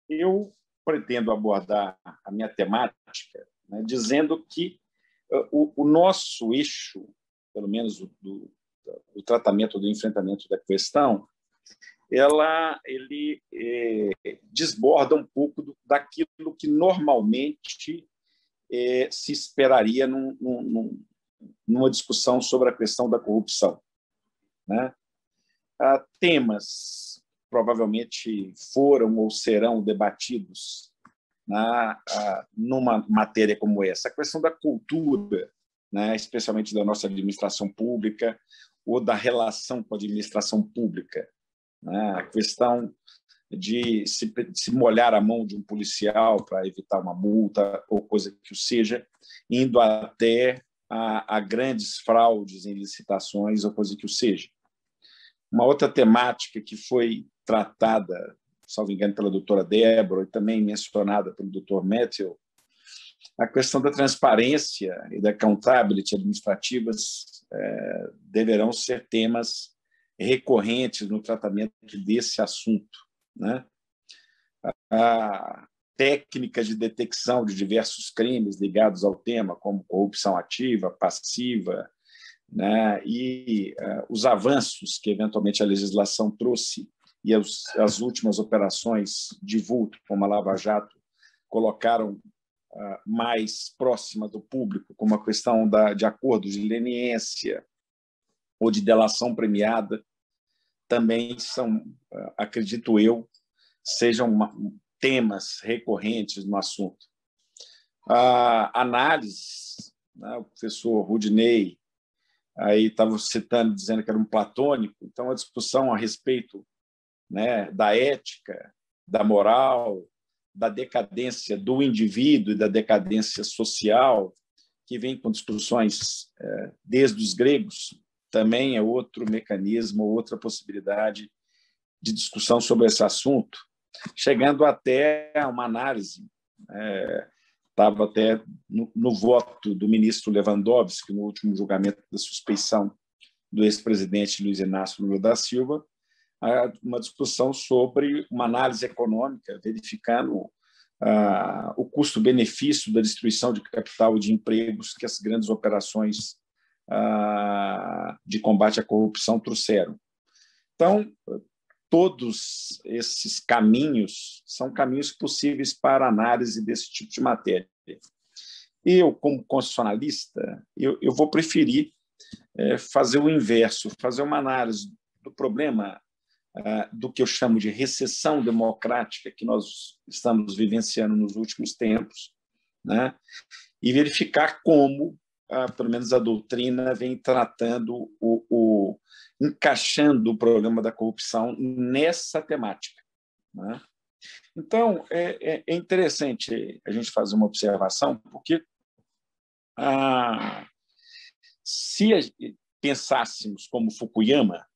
Eu pretendo abordar a minha temática, né, dizendo que o nosso eixo, pelo menos do tratamento do enfrentamento da questão, ele desborda um pouco daquilo que normalmente se esperaria numa discussão sobre a questão da corrupção, né? Temas provavelmente foram ou serão debatidos numa matéria como essa. A questão da cultura, né, especialmente da nossa administração pública ou da relação com a administração pública, né? A questão de se molhar a mão de um policial para evitar uma multa ou coisa que o seja, indo até a grandes fraudes em licitações ou coisa que o seja. Uma outra temática que foi tratada, salvo engano, pela doutora Débora e também mencionada pelo doutor Matthew, a questão da transparência e da accountability administrativas deverão ser temas recorrentes no tratamento desse assunto, né? Técnicas de detecção de diversos crimes ligados ao tema, como corrupção ativa, passiva, né? E os avanços que, eventualmente, a legislação trouxe e as últimas operações de vulto, como a Lava Jato, colocaram mais próxima do público, como a questão de acordos de leniência ou de delação premiada, também são, acredito eu, sejam temas recorrentes no assunto. A análise, né, o professor Rudinei aí estava citando, dizendo que era um platônico, então a discussão a respeito, né, da ética, da moral, da decadência do indivíduo e da decadência social, que vem com discussões desde os gregos, também é outro mecanismo, outra possibilidade de discussão sobre esse assunto, chegando até a uma análise, estava até no voto do ministro Lewandowski, no último julgamento da suspeição do ex-presidente Luiz Inácio Lula da Silva, uma discussão sobre uma análise econômica, verificando o custo-benefício da destruição de capital e de empregos que as grandes operações de combate à corrupção trouxeram. Então, todos esses caminhos são caminhos possíveis para análise desse tipo de matéria. Eu, como constitucionalista, eu vou preferir fazer o inverso, fazer uma análise do problema do que eu chamo de recessão democrática que nós estamos vivenciando nos últimos tempos, né? E verificar como, pelo menos a doutrina, vem tratando, encaixando o problema da corrupção nessa temática, né? Então, é interessante a gente fazer uma observação, porque se pensássemos como Fukuyama,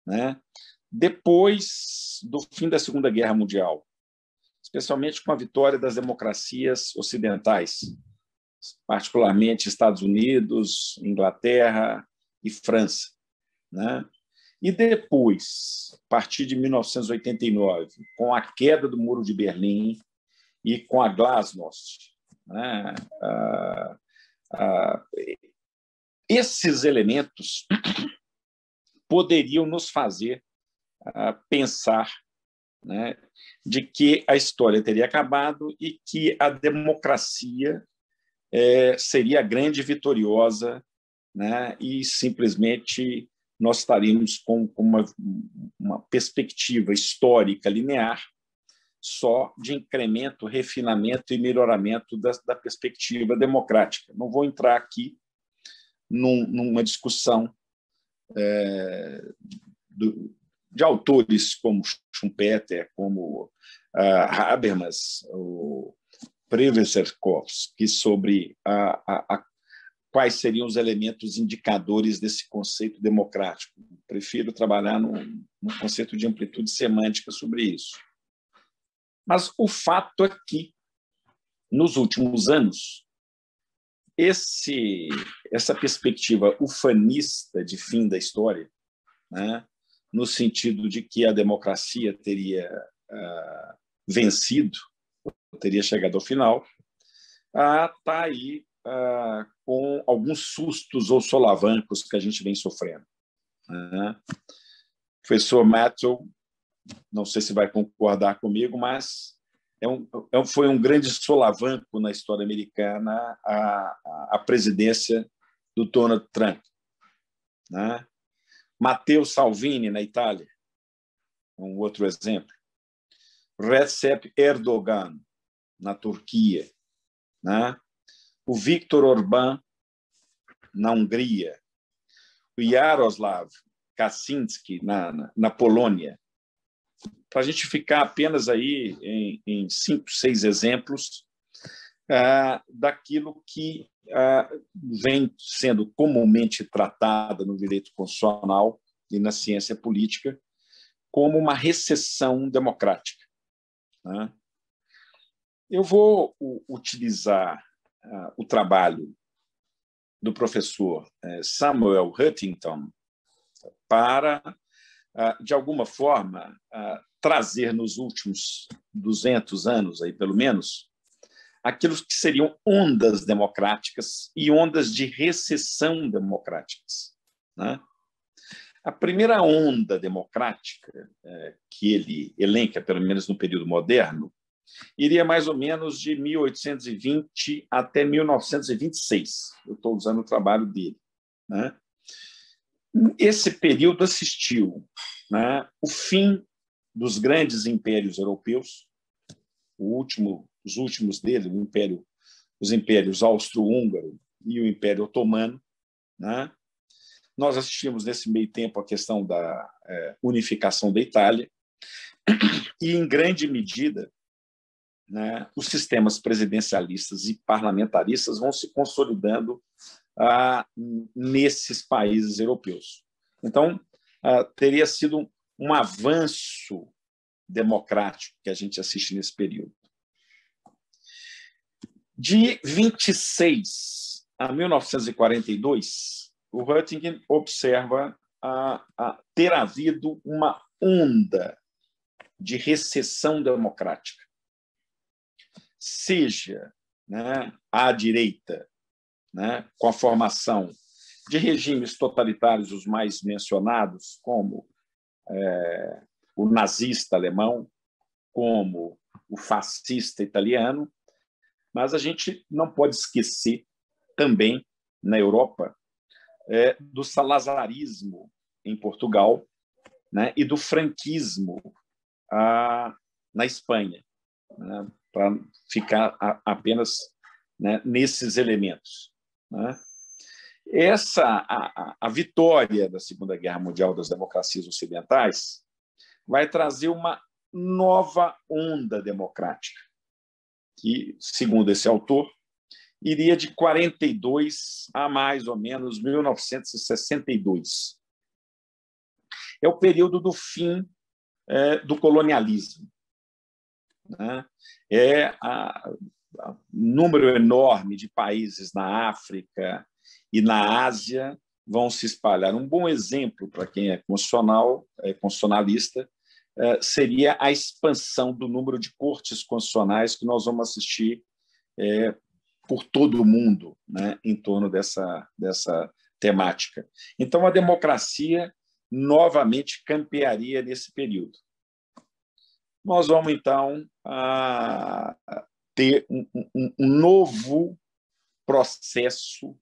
né, depois do fim da Segunda Guerra Mundial, especialmente com a vitória das democracias ocidentais, particularmente Estados Unidos, Inglaterra e França, né? E depois, a partir de 1989, com a queda do Muro de Berlim e com a Glasnost, né? Esses elementos poderiam nos fazer pensar, né, de que a história teria acabado e que a democracia seria grande e vitoriosa, né, e simplesmente nós estaríamos com uma perspectiva histórica linear só de incremento, refinamento e melhoramento da perspectiva democrática. Não vou entrar aqui numa discussão de autores como Schumpeter, como Habermas, o Prevesserkovsky, sobre quais seriam os elementos indicadores desse conceito democrático. Prefiro trabalhar num conceito de amplitude semântica sobre isso. Mas o fato é que, nos últimos anos, essa perspectiva ufanista de fim da história, né, no sentido de que a democracia teria vencido, teria chegado ao final, está aí com alguns sustos ou solavancos que a gente vem sofrendo, né? O professor Matthew, não sei se vai concordar comigo, mas foi um grande solavanco na história americana a presidência do Donald Trump, né? Matteo Salvini, na Itália, um outro exemplo. Recep Erdogan, na Turquia, né? O Viktor Orbán, na Hungria. O Jaroslaw Kaczynski, na Polônia. Para a gente ficar apenas aí em 5, 6 exemplos daquilo que vem sendo comumente tratada no direito constitucional e na ciência política como uma recessão democrática, né? Eu vou utilizar o trabalho do professor Samuel Huntington para de alguma forma, trazer nos últimos 200 anos, aí, pelo menos, aquilo que seriam ondas democráticas e ondas de recessão democráticas, né? A primeira onda democrática que ele elenca, pelo menos no período moderno, iria mais ou menos de 1820 até 1926. Eu estou usando o trabalho dele, né? Esse período assistiu, né, o fim dos grandes impérios europeus, os últimos deles, os impérios austro-húngaro e o Império Otomano, né? Nós assistimos, nesse meio tempo, a questão da unificação da Itália e, em grande medida, né, os sistemas presidencialistas e parlamentaristas vão se consolidando nesses países europeus. Então, teria sido um avanço democrático que a gente assiste nesse período. De 26 a 1942, o Huizinga observa ter havido uma onda de recessão democrática, seja, né, à direita, né, com a formação de regimes totalitários, os mais mencionados, como o nazista alemão, como o fascista italiano, mas a gente não pode esquecer também, na Europa, do salazarismo em Portugal, né, e do franquismo na Espanha, né, para ficar apenas, né, nesses elementos, né? A vitória da Segunda Guerra Mundial das democracias ocidentais vai trazer uma nova onda democrática, que, segundo esse autor, iria de 42 a mais ou menos 1962. É o período do fim do colonialismo, né? Número enorme de países na África e na Ásia vão se espalhar. Um bom exemplo para quem é constitucionalista, seria a expansão do número de cortes constitucionais que nós vamos assistir por todo o mundo, né, em torno dessa temática. Então, a democracia novamente campearia nesse período. Nós vamos, então, ter um novo processo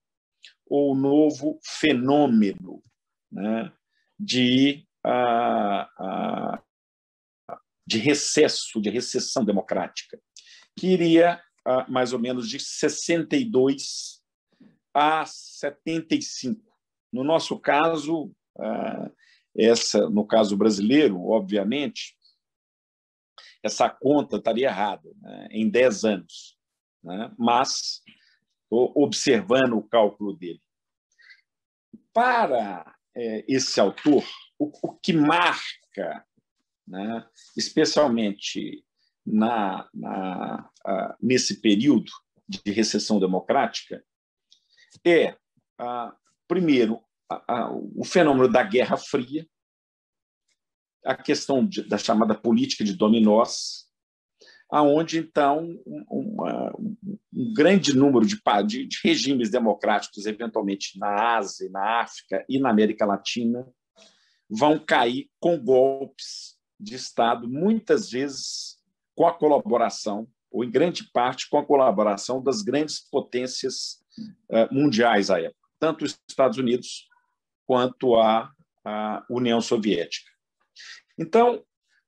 ou novo fenômeno, né, de recesso, de recessão democrática, que iria mais ou menos de 62 a 75. No nosso caso, no caso brasileiro, obviamente, essa conta estaria errada, né, em 10 anos, né, mas observando o cálculo dele. Para esse autor, o que marca, né, especialmente nesse período de recessão democrática, primeiro, o fenômeno da Guerra Fria, a questão da chamada política de dominós, aonde, então, um grande número de regimes democráticos, eventualmente na Ásia, na África e na América Latina, vão cair com golpes de Estado, muitas vezes com a colaboração, ou em grande parte com a colaboração das grandes potências mundiais à época, tanto os Estados Unidos quanto a União Soviética. Então,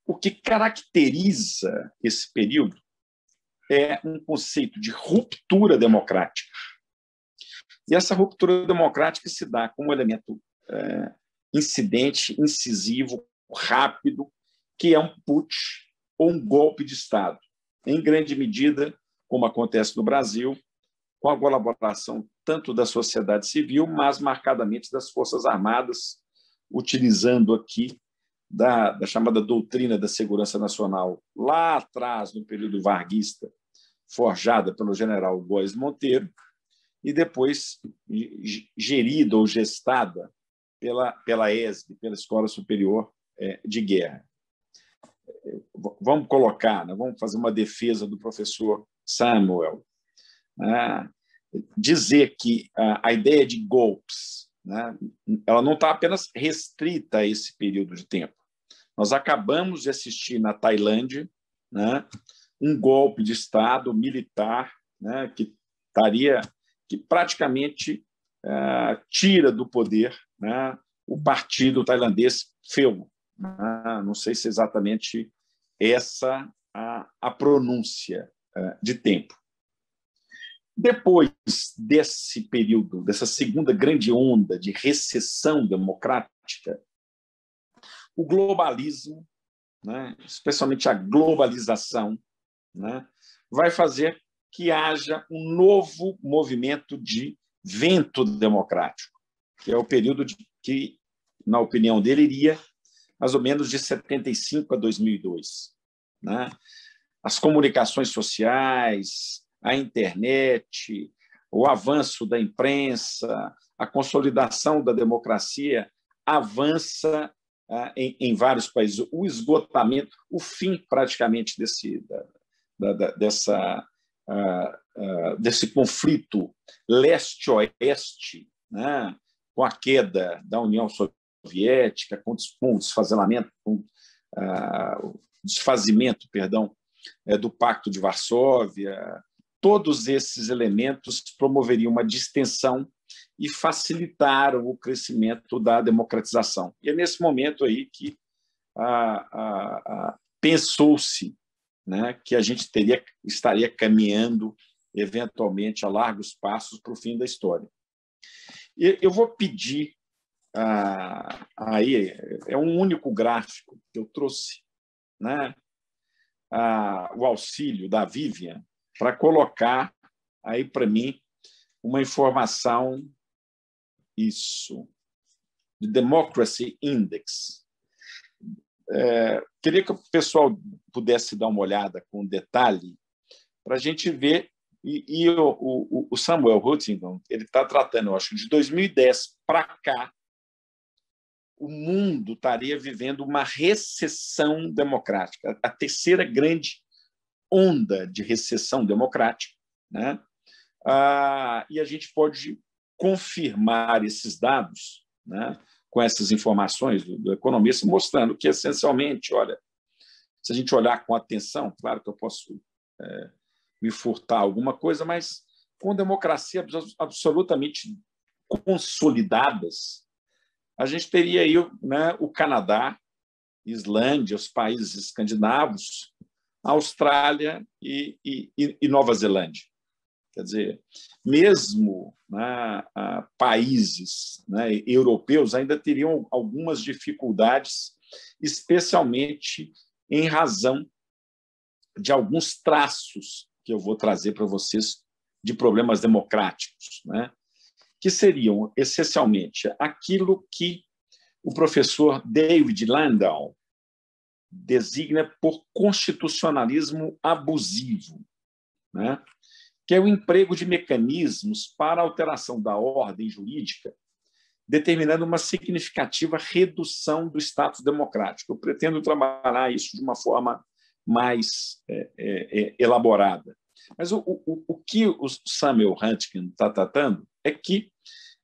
o que caracteriza esse período é um conceito de ruptura democrática. E essa ruptura democrática se dá como elemento incidente, incisivo, rápido, que é um putsch ou um golpe de Estado, em grande medida, como acontece no Brasil, com a colaboração tanto da sociedade civil, mas marcadamente das Forças Armadas, utilizando aqui da chamada doutrina da segurança nacional, lá atrás, no período varguista, forjada pelo general Góes Monteiro, e depois gerida ou gestada pela ESB, pela Escola Superior de guerra. Vamos colocar, né? Vamos fazer uma defesa do professor Samuel, né? Dizer que a ideia de golpes, né, ela não está apenas restrita a esse período de tempo. Nós acabamos de assistir na Tailândia, né, um golpe de Estado militar, né, que praticamente tira do poder, né, o partido tailandês FEU. Não sei se é exatamente essa a pronúncia de tempo. Depois desse período, dessa segunda grande onda de recessão democrática, o globalismo, né, especialmente a globalização, né, vai fazer que haja um novo movimento de vento democrático, que é o período que, na opinião dele, iria mais ou menos de 75 a 2002. Né? As comunicações sociais, a internet, o avanço da imprensa, a consolidação da democracia avança em vários países. O esgotamento, o fim praticamente desse conflito leste-oeste, né, com a queda da União Soviética, com o desfazimento, do Pacto de Varsóvia. Todos esses elementos promoveriam uma distensão e facilitaram o crescimento da democratização. E é nesse momento aí que pensou-se, né, que a gente estaria caminhando, eventualmente, a largos passos para o fim da história. E eu vou pedir, aí é um único gráfico que eu trouxe, né, o auxílio da Vivian, para colocar aí para mim uma informação, isso, de Democracy Index. Queria que o pessoal pudesse dar uma olhada com detalhe para a gente ver, e o Samuel Huntington, ele está tratando, eu acho, de 2010 para cá, o mundo estaria vivendo uma recessão democrática, a terceira grande onda de recessão democrática, né? E a gente pode confirmar esses dados, né, com essas informações do economista, mostrando que, essencialmente, olha, se a gente olhar com atenção, claro que eu posso me furtar alguma coisa, mas com democracia absolutamente consolidadas, a gente teria aí, né, o Canadá, Islândia, os países escandinavos, Austrália e Nova Zelândia. Quer dizer, mesmo, né, países, né, europeus ainda teriam algumas dificuldades, especialmente em razão de alguns traços que eu vou trazer para vocês de problemas democráticos, né, que seriam, essencialmente, aquilo que o professor David Landau designa por constitucionalismo abusivo, né? Que é o emprego de mecanismos para alteração da ordem jurídica, determinando uma significativa redução do status democrático. Eu pretendo trabalhar isso de uma forma mais elaborada. Mas o que o Samuel Huntington está tratando é que,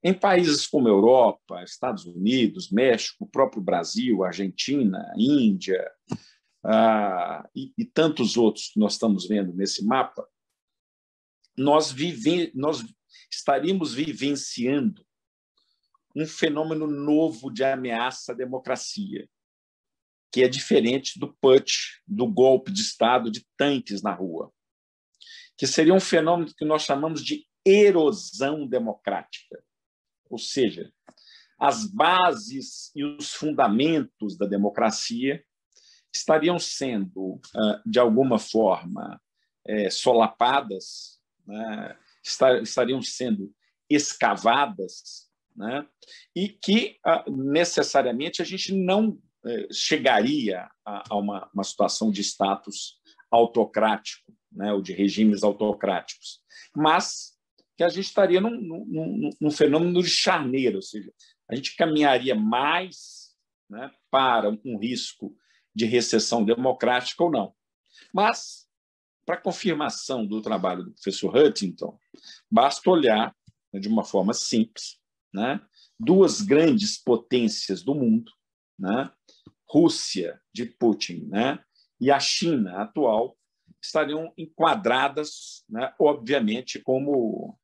em países como Europa, Estados Unidos, México, o próprio Brasil, Argentina, Índia, e tantos outros que nós estamos vendo nesse mapa, nós estaríamos vivenciando um fenômeno novo de ameaça à democracia, que é diferente do putsch, do golpe de Estado de tanques na rua, que seria um fenômeno que nós chamamos de erosão democrática. Ou seja, as bases e os fundamentos da democracia estariam sendo, de alguma forma, solapadas, né? Estariam sendo escavadas, né? E que, necessariamente, a gente não chegaria a uma situação de status autocrático, né? Ou de regimes autocráticos, mas que a gente estaria num fenômeno de charneira, ou seja, a gente caminharia mais, né, para um risco de recessão democrática ou não. Mas, para confirmação do trabalho do professor Huntington, basta olhar, né, de uma forma simples, né, duas grandes potências do mundo, né, Rússia de Putin, né, e a China atual, estariam enquadradas, né, obviamente, como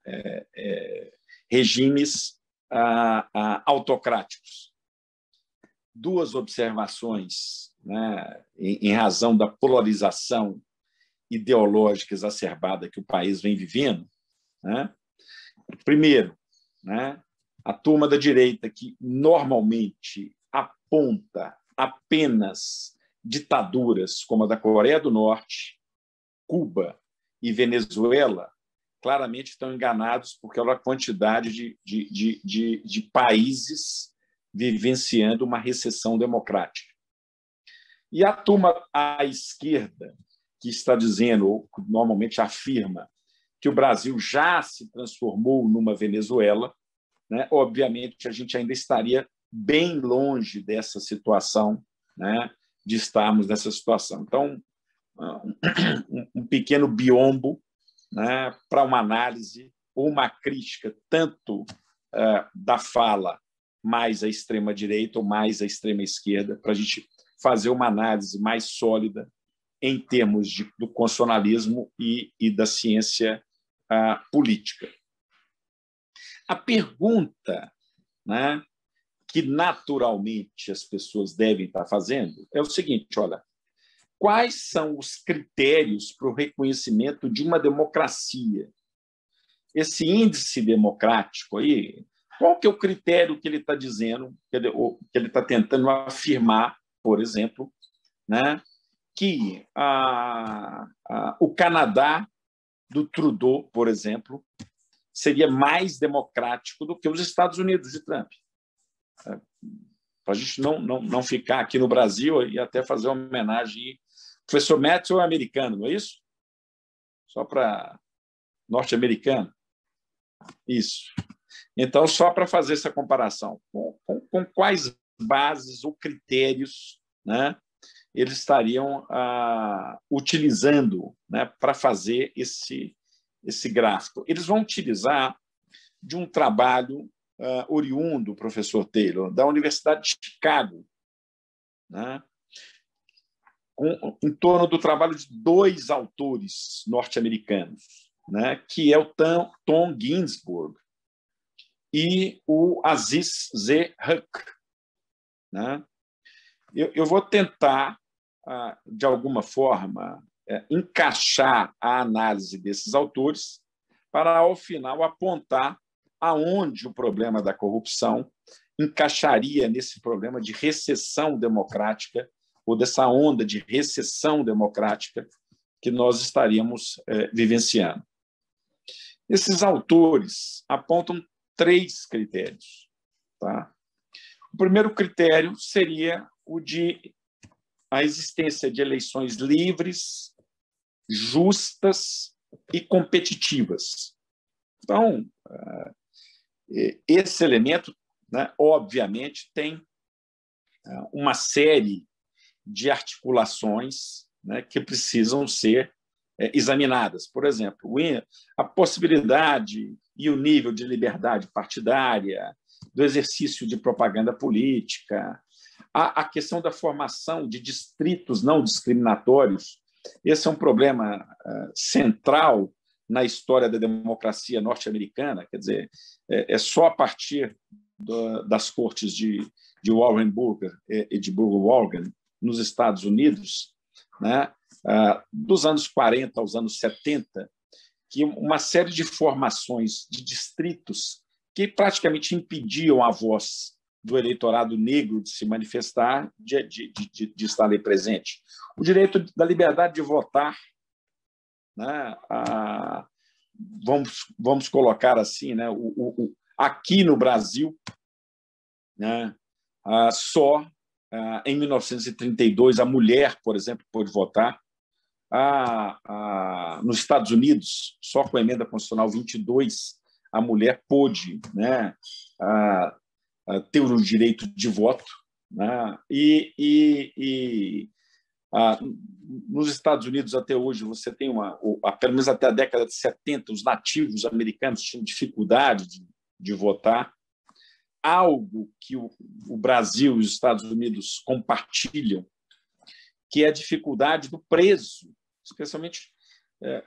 regimes autocráticos. Duas observações, né, em razão da polarização ideológica exacerbada que o país vem vivendo, né? Primeiro, né, a turma da direita, que normalmente aponta apenas ditaduras como a da Coreia do Norte, Cuba e Venezuela, claramente estão enganados porque olha a quantidade de países vivenciando uma recessão democrática. E a turma à esquerda, que está dizendo, ou normalmente afirma, que o Brasil já se transformou numa Venezuela, né? Obviamente, a gente ainda estaria bem longe dessa situação, né? De estarmos nessa situação. Então, um pequeno biombo, né? Para uma análise ou uma crítica, tanto da fala mais à extrema-direita ou mais à extrema-esquerda, para a gente fazer uma análise mais sólida em termos do constitucionalismo e da ciência política. A pergunta, né, que naturalmente as pessoas devem estar fazendo é o seguinte: olha, quais são os critérios para o reconhecimento de uma democracia? Esse índice democrático aí, qual que é o critério que ele está dizendo, que ele está tentando afirmar, por exemplo, né, que o Canadá do Trudeau, por exemplo, seria mais democrático do que os Estados Unidos de Trump. Para a gente não ficar aqui no Brasil e até fazer uma homenagem. O professor Metzel é americano, não é isso? Só para norte-americano. Isso. Então, só para fazer essa comparação, com quais bases ou critérios, né, eles estariam utilizando, né, para fazer esse gráfico? Eles vão utilizar de um trabalho oriundo, professor Taylor, da Universidade de Chicago, né, em torno do trabalho de dois autores norte-americanos, né, que é o Tom Ginsburg e o Aziz Z. Huq, né? Eu vou tentar, de alguma forma, encaixar a análise desses autores para, ao final, apontar aonde o problema da corrupção encaixaria nesse problema de recessão democrática ou dessa onda de recessão democrática que nós estaríamos vivenciando. Esses autores apontam 3 critérios. Tá? O primeiro critério seria o de a existência de eleições livres, justas e competitivas. Então, esse elemento, né, obviamente, tem uma série de articulações, né, que precisam ser examinadas. Por exemplo, a possibilidade e o nível de liberdade partidária, do exercício de propaganda política, a questão da formação de distritos não discriminatórios. Esse é um problema central na história da democracia norte-americana. Quer dizer, é só a partir das cortes de Warren Burger e de Burger-Wolgen, nos Estados Unidos, né, dos anos 40 aos anos 70, que uma série de formações de distritos que praticamente impediam a voz do eleitorado negro de se manifestar, de estar ali presente. O direito da liberdade de votar, né, vamos colocar assim, né, aqui no Brasil, né, só em 1932 a mulher, por exemplo, pôde votar. Nos Estados Unidos, só com a emenda constitucional 22, a mulher pôde, né, ter o direito de voto. né? Nos Estados Unidos, até hoje, você tem pelo menos até a década de 70, os nativos americanos tinham dificuldade de votar, algo que o Brasil e os Estados Unidos compartilham, que é a dificuldade do preso, especialmente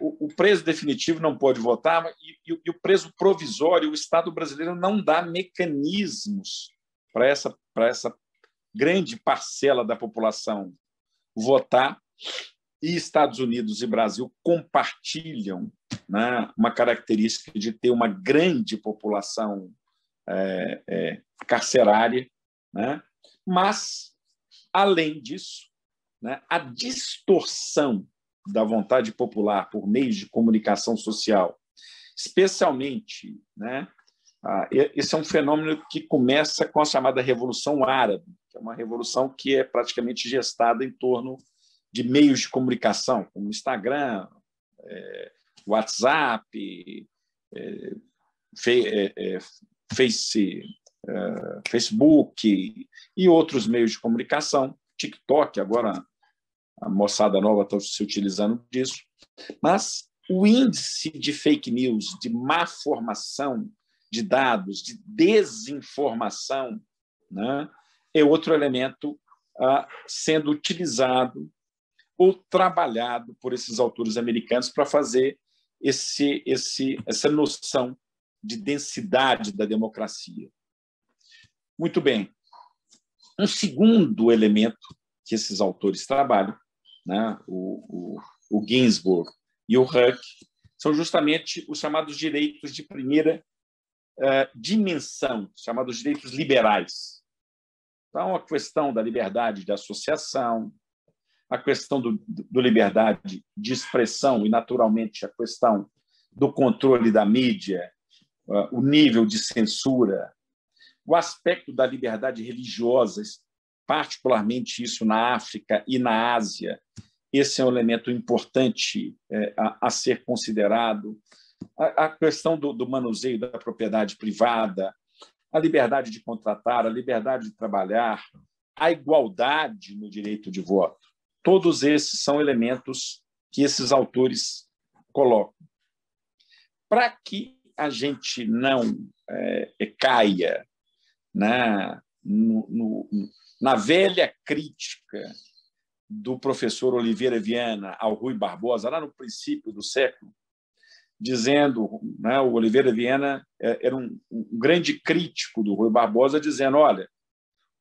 o preso definitivo não pode votar, e o preso provisório, o Estado brasileiro não dá mecanismos para essa grande parcela da população votar, e Estados Unidos e Brasil compartilham, né, uma característica de ter uma grande população carcerária, né? Mas, além disso, né, a distorção da vontade popular por meios de comunicação social, especialmente, né, esse é um fenômeno que começa com a chamada Revolução Árabe, que é uma revolução que é praticamente gestada em torno de meios de comunicação, como Instagram, WhatsApp, Facebook e outros meios de comunicação, TikTok, agora a moçada nova está se utilizando disso, mas o índice de fake news, de má formação de dados, de desinformação, né, é outro elemento sendo utilizado ou trabalhado por esses autores americanos para fazer essa noção de densidade da democracia. Muito bem. Um segundo elemento que esses autores trabalham, né, o Ginsburg e o Huck, são justamente os chamados direitos de primeira dimensão, chamados direitos liberais. Então, a questão da liberdade de associação, a questão do liberdade de expressão e, naturalmente, a questão do controle da mídia, o nível de censura, o aspecto da liberdade religiosa, particularmente isso na África e na Ásia. Esse é um elemento importante a ser considerado. A questão do manuseio da propriedade privada, a liberdade de contratar, a liberdade de trabalhar, a igualdade no direito de voto. Todos esses são elementos que esses autores colocam. Para que a gente não caia na velha crítica do professor Oliveira Viana ao Rui Barbosa, lá no princípio do século, dizendo, né, o Oliveira Viana era um grande crítico do Rui Barbosa, dizendo, olha,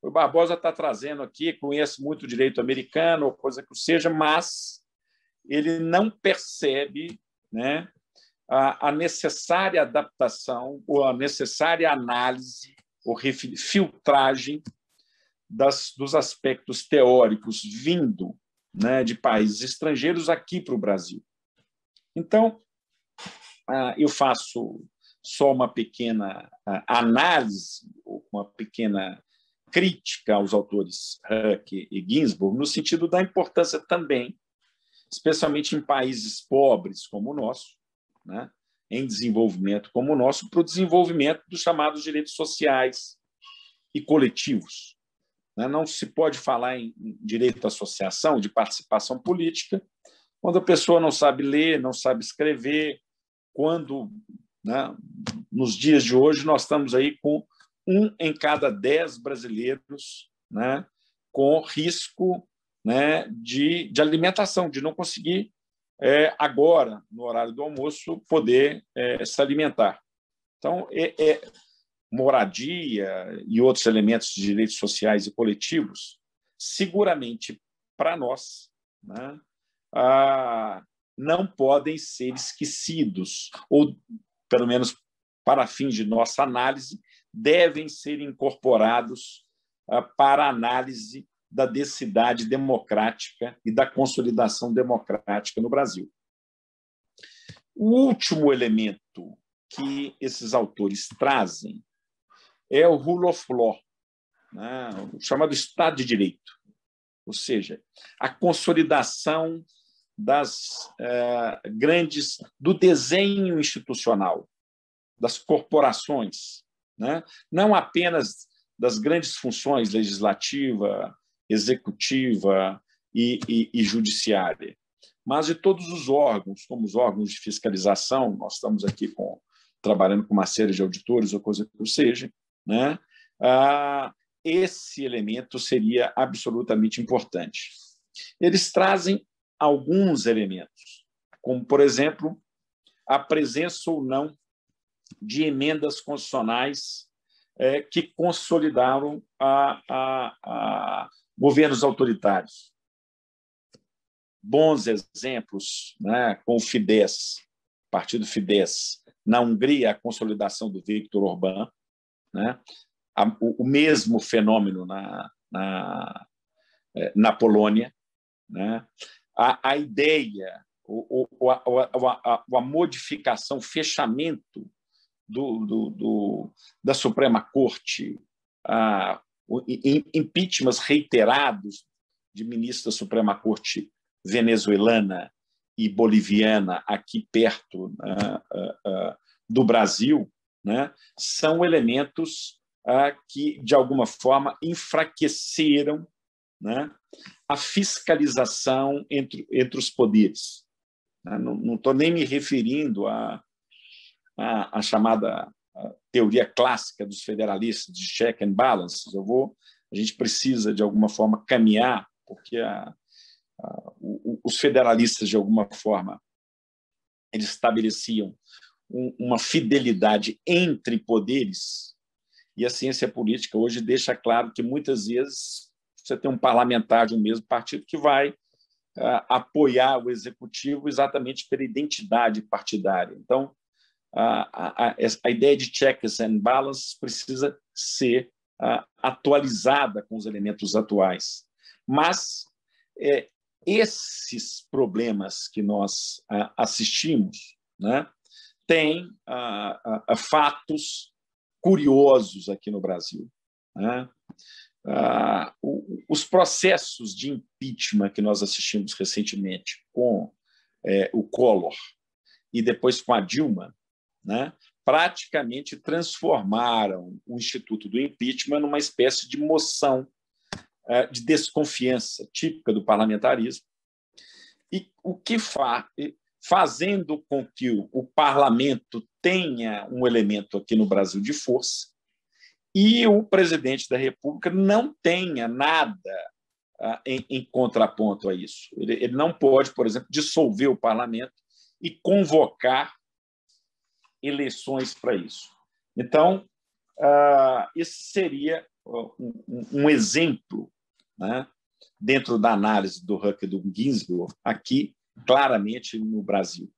o Rui Barbosa está trazendo aqui, conhece muito o direito americano, ou coisa que seja, mas ele não percebe, né, a necessária adaptação ou a necessária análise ou filtragem dos aspectos teóricos vindo, né, de países estrangeiros aqui para o Brasil. Então, eu faço só uma pequena análise, uma pequena crítica aos autores Huck e Ginsburg, no sentido da importância também, especialmente em países pobres como o nosso, né, em desenvolvimento como o nosso, para o desenvolvimento dos chamados direitos sociais e coletivos. Não se pode falar em direito à associação, de participação política, quando a pessoa não sabe ler, não sabe escrever, quando, né, nos dias de hoje, nós estamos aí com 1 em cada 10 brasileiros, né, com risco, né, de alimentação, de não conseguir, agora, no horário do almoço, poder se alimentar. Então, moradia e outros elementos de direitos sociais e coletivos, seguramente, para nós, né, não podem ser esquecidos, ou, pelo menos para fins de nossa análise, devem ser incorporados para a análise da densidade democrática e da consolidação democrática no Brasil. O último elemento que esses autores trazem é o rule of law, né, o chamado Estado de Direito, ou seja, a consolidação do desenho institucional, das corporações, né, não apenas das grandes funções legislativa, executiva e judiciária, mas de todos os órgãos, como os órgãos de fiscalização. Nós estamos aqui trabalhando com uma série de auditores ou coisa que seja, né? Esse elemento seria absolutamente importante. Eles trazem alguns elementos, como, por exemplo, a presença ou não de emendas constitucionais que consolidaram governos autoritários. Bons exemplos, né, com o Fidesz, partido Fidesz. Na Hungria, a consolidação do Viktor Orbán, né? O mesmo fenômeno na Polônia, né? A ideia, a modificação, o fechamento da Suprema Corte, impeachments reiterados de ministros da Suprema Corte venezuelana e boliviana aqui perto do Brasil, né, são elementos que, de alguma forma, enfraqueceram, né, a fiscalização entre os poderes. Não estou nem me referindo à chamada teoria clássica dos federalistas de check and balances. A gente precisa, de alguma forma, caminhar, porque os federalistas, de alguma forma, eles estabeleciam uma fidelidade entre poderes, e a ciência política hoje deixa claro que, muitas vezes, você tem um parlamentar de um mesmo partido que vai apoiar o executivo exatamente pela identidade partidária. Então, a ideia de checks and balances precisa ser atualizada com os elementos atuais. Mas esses problemas que nós assistimos, né, têm fatos curiosos aqui no Brasil, né? Os processos de impeachment que nós assistimos recentemente com o Collor e depois com a Dilma, né, praticamente transformaram o Instituto do Impeachment numa espécie de moção de desconfiança típica do parlamentarismo, e o que fazendo com que o parlamento tenha um elemento aqui no Brasil de força e o presidente da República não tenha nada em contraponto a isso. Ele não pode, por exemplo, dissolver o parlamento e convocar eleições para isso. Então, esse seria um exemplo, né, dentro da análise do Huck e do Ginsburg, aqui, claramente, no Brasil.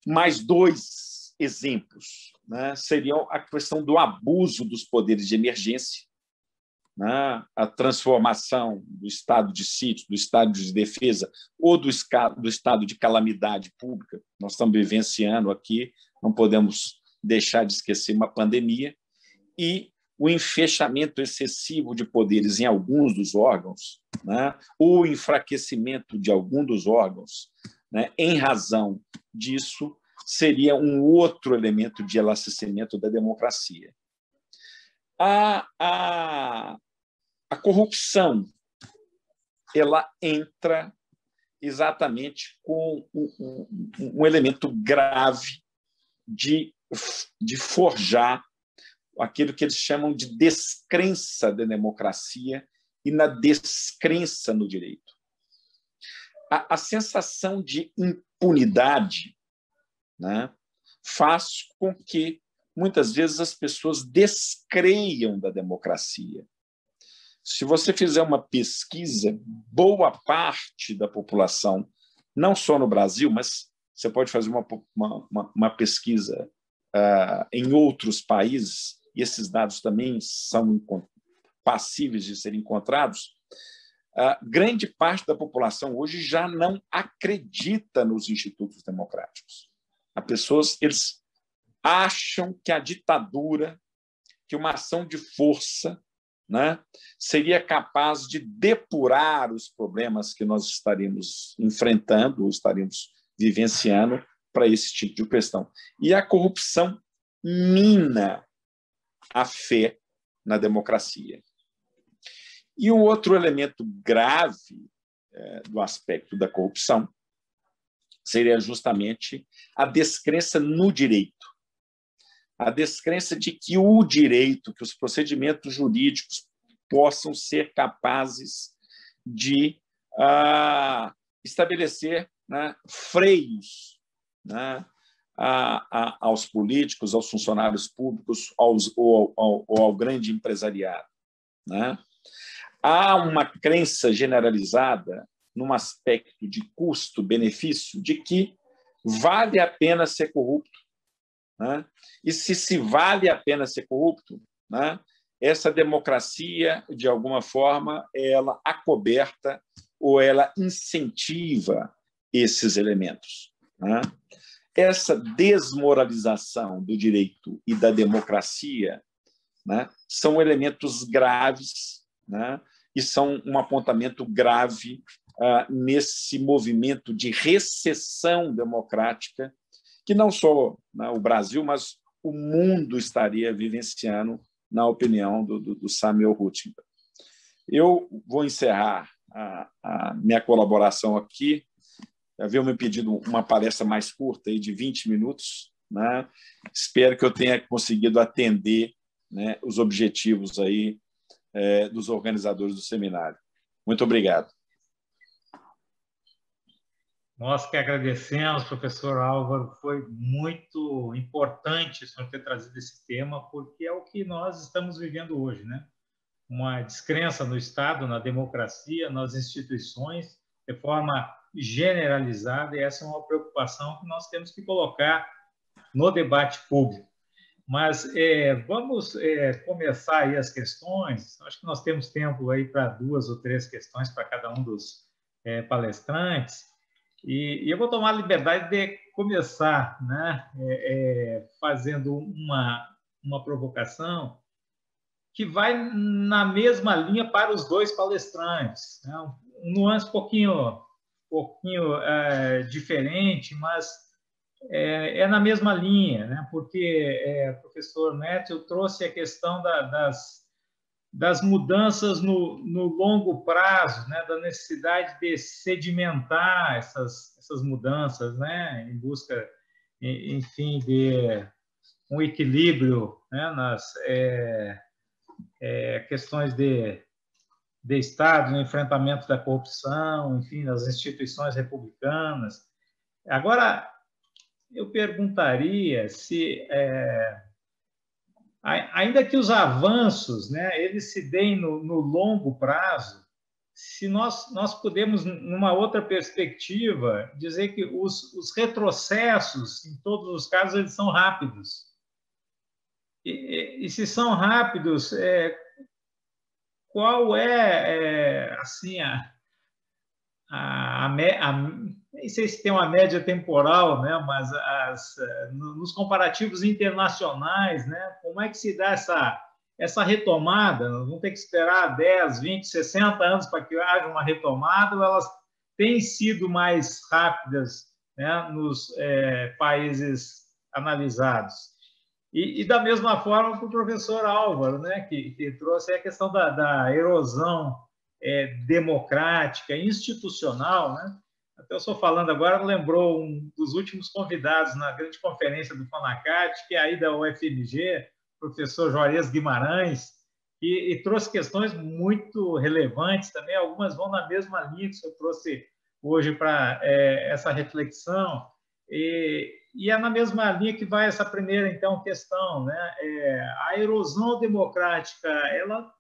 Mais dois exemplos, né, seriam a questão do abuso dos poderes de emergência, né, a transformação do estado de sítio, do estado de defesa ou do estado de calamidade pública. Nós estamos vivenciando aqui, não podemos deixar de esquecer uma pandemia, e o enfechamento excessivo de poderes em alguns dos órgãos, né, o enfraquecimento de algum dos órgãos, né, em razão disso, seria um outro elemento de elastecimento da democracia. A corrupção, ela entra exatamente com um elemento grave de forjar aquilo que eles chamam de descrença da democracia e na descrença no direito. A sensação de impunidade, né, faz com que, muitas vezes, as pessoas descreiam da democracia. Se você fizer uma pesquisa, boa parte da população, não só no Brasil, mas você pode fazer uma pesquisa em outros países, e esses dados também são passíveis de serem encontrados, grande parte da população hoje já não acredita nos institutos democráticos. As pessoas, eles acham que a ditadura, que uma ação de força, né, seria capaz de depurar os problemas que nós estaríamos enfrentando ou estaríamos vivenciando para esse tipo de questão. E a corrupção mina a fé na democracia. E o outro elemento grave do aspecto da corrupção seria justamente a descrença no direito. A descrença de que o direito, que os procedimentos jurídicos possam ser capazes de estabelecer, né, freios, né, aos políticos, aos funcionários públicos, ou ao grande empresariado, né? Há uma crença generalizada num aspecto de custo-benefício de que vale a pena ser corrupto, né? E se vale a pena ser corrupto, né, essa democracia, de alguma forma, ela acoberta ou ela incentiva esses elementos, né? Essa desmoralização do direito e da democracia, né, são elementos graves, né, e são um apontamento grave nesse movimento de recessão democrática que não só, né, o Brasil, mas o mundo estaria vivenciando, na opinião do Samuel Huntington. Eu vou encerrar a minha colaboração aqui. Havia me pedido uma palestra mais curta, aí, de 20 minutos. Né? Espero que eu tenha conseguido atender, né, os objetivos aí, dos organizadores do seminário. Muito obrigado. Nós que agradecemos, professor Álvaro, foi muito importante o senhor ter trazido esse tema, porque é o que nós estamos vivendo hoje, né? Uma descrença no Estado, na democracia, nas instituições, de forma generalizada, e essa é uma preocupação que nós temos que colocar no debate público. Mas vamos começar aí as questões. Acho que nós temos tempo aí para 2 ou 3 questões para cada um dos palestrantes. E eu vou tomar a liberdade de começar, né, fazendo uma provocação que vai na mesma linha para os 2 palestrantes, né? Um nuance um pouquinho diferente, mas na mesma linha, né? Porque o professor Matthew trouxe a questão das mudanças no longo prazo, né? Da necessidade de sedimentar essas mudanças, né? Em busca, enfim, de um equilíbrio, né? Nas questões de Estado, no enfrentamento da corrupção, enfim, nas instituições republicanas. Agora, eu perguntaria se, ainda que os avanços, né, eles se deem no longo prazo, se nós podemos, numa outra perspectiva, dizer que os retrocessos, em todos os casos, eles são rápidos. E se são rápidos, qual assim, nem sei se tem uma média temporal, né? Mas nos comparativos internacionais, né? Como é que se dá essa retomada? Nós vamos ter que esperar 10, 20, 60 anos para que haja uma retomada, ou elas têm sido mais rápidas, né, nos países analisados? E da mesma forma para o professor Álvaro, né, que trouxe a questão da erosão democrática, institucional, né? Até eu estou falando agora, lembrou um dos últimos convidados na grande conferência do FONACAT, que é aí da UFMG, professor Juarez Guimarães, e trouxe questões muito relevantes também, algumas vão na mesma linha que o senhor trouxe hoje para essa reflexão, e é na mesma linha que vai essa primeira, então, questão, né? A erosão democrática, ela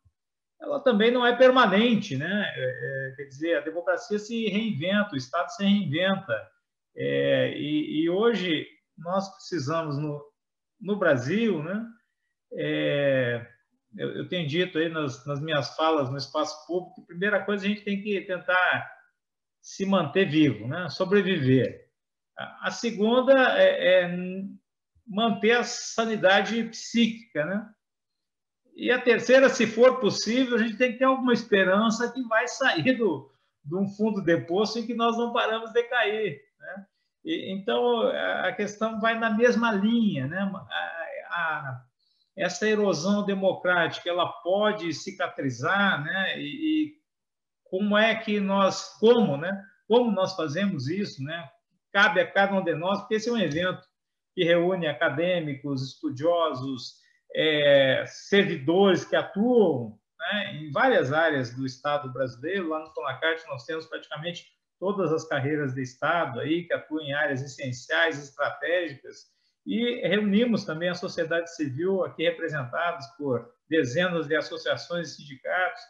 também não é permanente, né? Quer dizer, a democracia se reinventa, o Estado se reinventa. E hoje nós precisamos, no Brasil, né? Eu tenho dito aí nas minhas falas no espaço público, a primeira coisa a gente tem que tentar se manter vivo, né? Sobreviver. A segunda é manter a sanidade psíquica, né? E a terceira, se for possível, a gente tem que ter alguma esperança que vai sair de um fundo de poço e que nós não paramos de cair, né? Então, a questão vai na mesma linha, né? essa erosão democrática ela pode cicatrizar, né? E como é que como nós fazemos isso, né? Cabe a cada um de nós, porque esse é um evento que reúne acadêmicos, estudiosos, servidores que atuam, né, em várias áreas do Estado brasileiro. Lá no Fonacart nós temos praticamente todas as carreiras de Estado aí, que atuam em áreas essenciais, estratégicas, e reunimos também a sociedade civil aqui representados por dezenas de associações e sindicatos.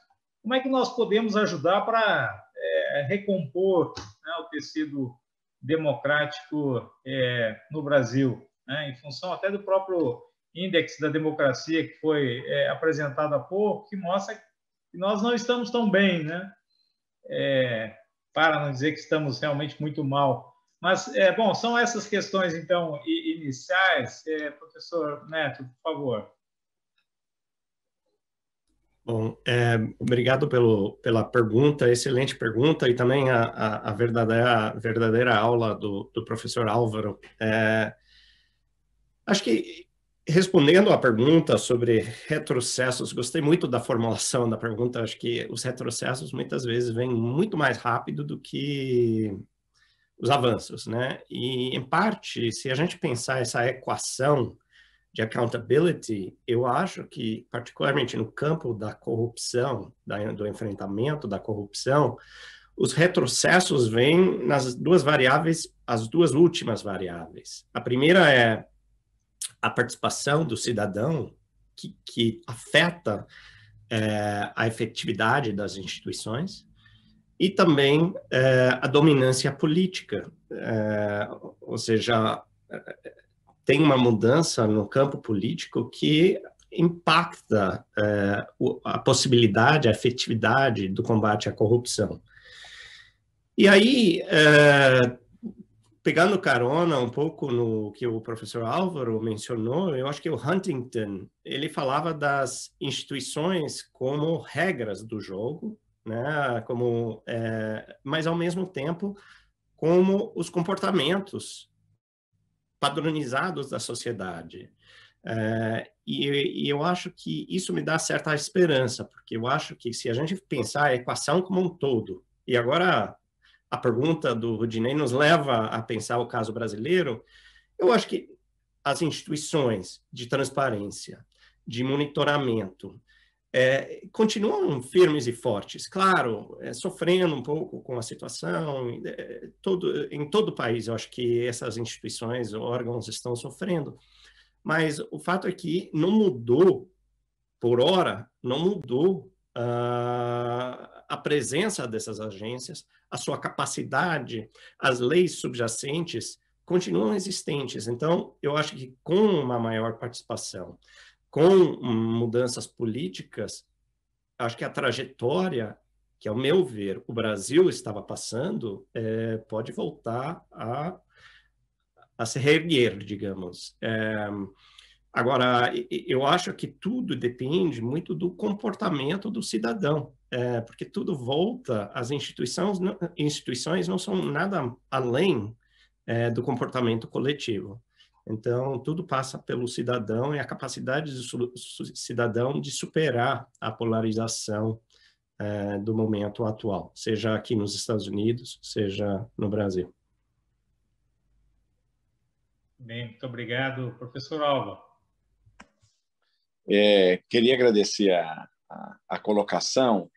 Como é que nós podemos ajudar para recompor, né, o tecido democrático no Brasil, né, em função até do próprio índice da democracia que foi apresentado há pouco, que mostra que nós não estamos tão bem, né? Para não dizer que estamos realmente muito mal. Mas, bom, são essas questões, então, iniciais. Professor Neto, por favor. Bom, obrigado pela pergunta, excelente pergunta, e também a verdadeira aula do professor Álvaro. Acho que, respondendo à pergunta sobre retrocessos, gostei muito da formulação da pergunta. Acho que os retrocessos muitas vezes vêm muito mais rápido do que os avanços, né? E, em parte, se a gente pensar essa equação de accountability, eu acho que, particularmente no campo da corrupção, do enfrentamento da corrupção, os retrocessos vêm nas duas variáveis, as duas últimas variáveis. A primeira é a participação do cidadão, que afeta a efetividade das instituições, e também a dominância política, ou seja, tem uma mudança no campo político que impacta a possibilidade, a efetividade do combate à corrupção. E aí, pegando carona um pouco no que o professor Álvaro mencionou, eu acho que o Huntington, ele falava das instituições como regras do jogo, né? Mas, ao mesmo tempo, como os comportamentos padronizados da sociedade. E eu acho que isso me dá certa esperança, porque eu acho que se a gente pensar a equação como um todo, e agora a pergunta do Rudinei nos leva a pensar o caso brasileiro, eu acho que as instituições de transparência, de monitoramento, continuam firmes e fortes, claro, sofrendo um pouco com a situação, em todo o país eu acho que essas instituições, órgãos estão sofrendo, mas o fato é que não mudou, por hora, não mudou a presença dessas agências, a sua capacidade, as leis subjacentes continuam existentes. Então, eu acho que com uma maior participação, com mudanças políticas, acho que a trajetória que, ao meu ver, o Brasil estava passando, pode voltar a se reerguer, digamos. Agora, eu acho que tudo depende muito do comportamento do cidadão, porque tudo volta, as instituições não são nada além do comportamento coletivo. Então, tudo passa pelo cidadão e a capacidade do cidadão de superar a polarização do momento atual, seja aqui nos Estados Unidos, seja no Brasil. Bem, muito obrigado, professor Alva. Queria agradecer a colocação.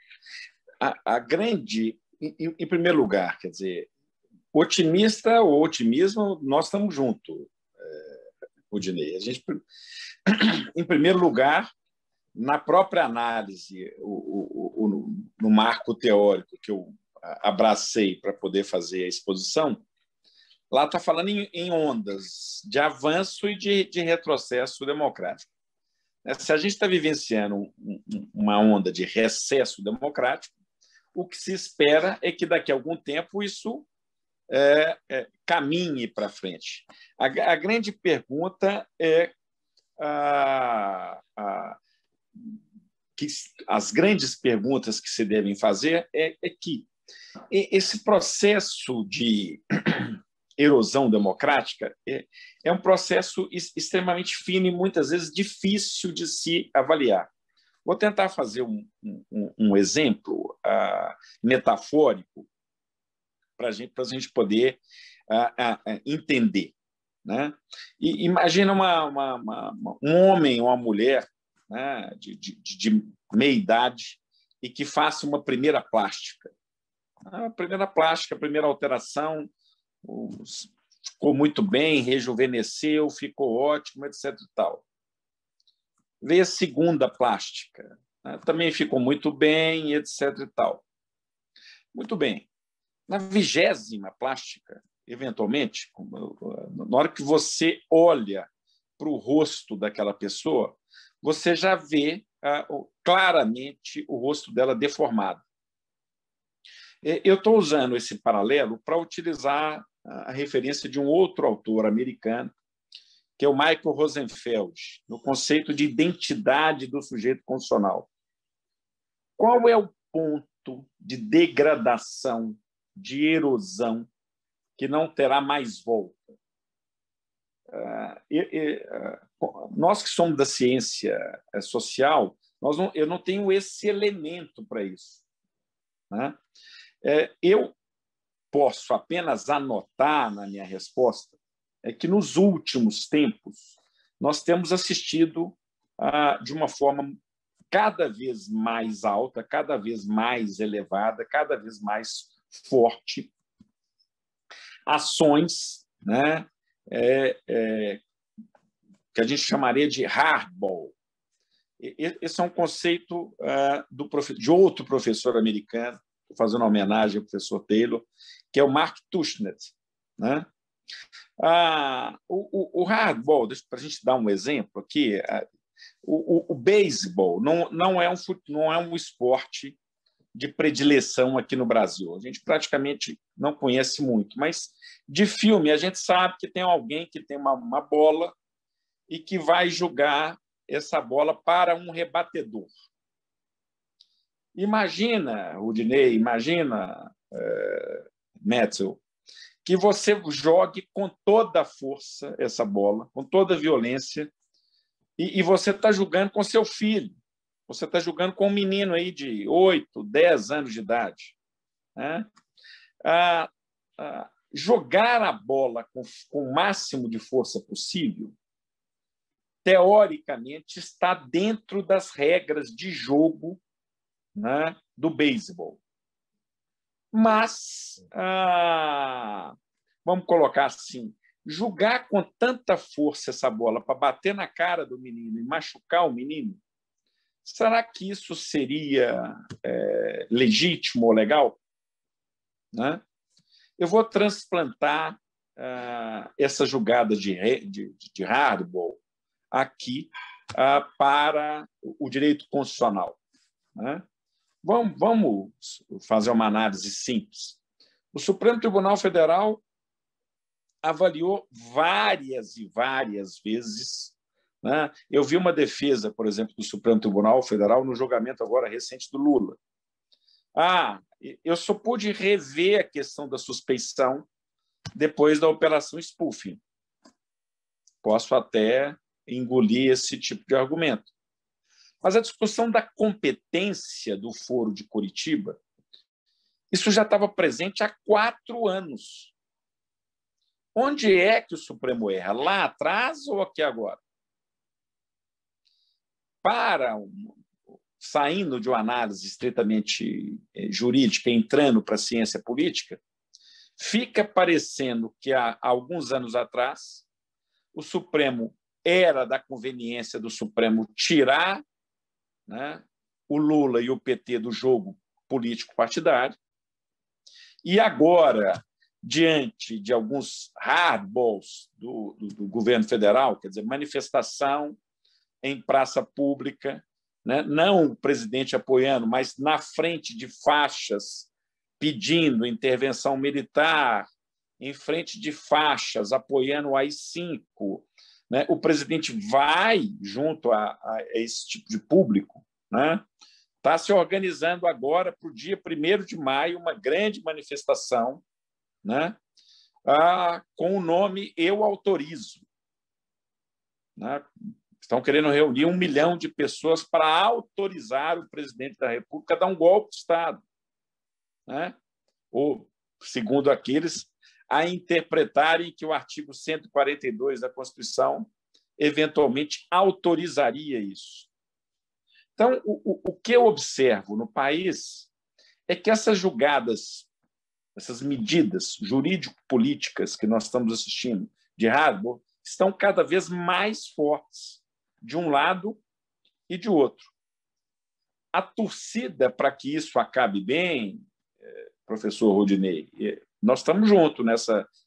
A grande, em primeiro lugar, quer dizer, otimista ou otimismo, nós estamos juntos, Rudinei. A gente, em primeiro lugar, na própria análise, no marco teórico que eu abracei para poder fazer a exposição, lá está falando em ondas de avanço e de retrocesso democrático. Se a gente está vivenciando uma onda de recesso democrático, o que se espera é que daqui a algum tempo isso caminhe para frente. A grande pergunta é as grandes perguntas que se devem fazer é que esse processo de erosão democrática, é um processo extremamente fino e muitas vezes difícil de se avaliar. Vou tentar fazer um exemplo metafórico para a gente poder entender, né? E imagina um homem ou uma mulher, né, de meia idade e que faça uma primeira plástica. A primeira alteração, ficou muito bem, rejuvenesceu, ficou ótimo, etc. e tal. Veio a segunda plástica, né? Também ficou muito bem, etc. e tal. Muito bem. Na 20ª plástica, eventualmente, na hora que você olha para o rosto daquela pessoa, você já vê claramente o rosto dela deformado. Eu estou usando esse paralelo para utilizar a referência de um outro autor americano, que é o Michael Rosenfeld, no conceito de identidade do sujeito constitucional. Qual é o ponto de degradação, de erosão, que não terá mais volta? Nós que somos da ciência social, eu não tenho esse elemento para isso, né? Eu posso apenas anotar na minha resposta que nos últimos tempos nós temos assistido de uma forma cada vez mais alta, cada vez mais elevada, cada vez mais forte, ações, né, que a gente chamaria de hardball. Esse é um conceito de outro professor americano, fazendo homenagem ao professor Taylor, que é o Mark Tushnet, né? O hardball, para a gente dar um exemplo aqui, o beisebol não é um esporte de predileção aqui no Brasil. A gente praticamente não conhece muito, mas de filme a gente sabe que tem alguém que tem uma bola e que vai jogar essa bola para um rebatedor. Imagina, Rudinei, imagina, Metzel, que você jogue com toda a força essa bola, com toda a violência, e você está jogando com seu filho, você está jogando com um menino aí de 8, 10 anos de idade, né? Jogar a bola com o máximo de força possível, teoricamente, está dentro das regras de jogo, né, do beisebol. Mas, vamos colocar assim, jogar com tanta força essa bola para bater na cara do menino e machucar o menino, será que isso seria legítimo ou legal? Né? Eu vou transplantar essa jogada de hardball aqui para o direito constitucional, né? Vamos fazer uma análise simples. O Supremo Tribunal Federal avaliou várias e várias vezes, né? Eu vi uma defesa, por exemplo, do Supremo Tribunal Federal no julgamento agora recente do Lula. Eu só pude rever a questão da suspeição depois da operação spoofing. Posso até engolir esse tipo de argumento. Mas a discussão da competência do Foro de Curitiba, isso já estava presente há 4 anos. Onde é que o Supremo erra? Lá atrás ou aqui agora? Saindo de uma análise estritamente jurídica, entrando para a ciência política, fica parecendo que há alguns anos atrás o Supremo era da conveniência do Supremo tirar, né, o Lula e o PT do jogo político partidário, e agora, diante de alguns hardballs do governo federal, quer dizer, manifestação em praça pública, né, não o presidente apoiando, mas na frente de faixas pedindo intervenção militar, em frente de faixas apoiando o AI-5, né, o presidente vai junto a esse tipo de público, né? Está se organizando agora para o dia 1º de maio uma grande manifestação, né, com o nome Eu Autorizo. Né? Estão querendo reunir 1 milhão de pessoas para autorizar o presidente da República a dar um golpe de Estado. Né? Ou, segundo aqueles, a interpretarem que o artigo 142 da Constituição eventualmente autorizaria isso. Então, o que eu observo no país é que essas julgadas, essas medidas jurídico-políticas que nós estamos assistindo de Harvard estão cada vez mais fortes de um lado e de outro. A torcida para que isso acabe bem, professor Rodinei, nós estamos juntos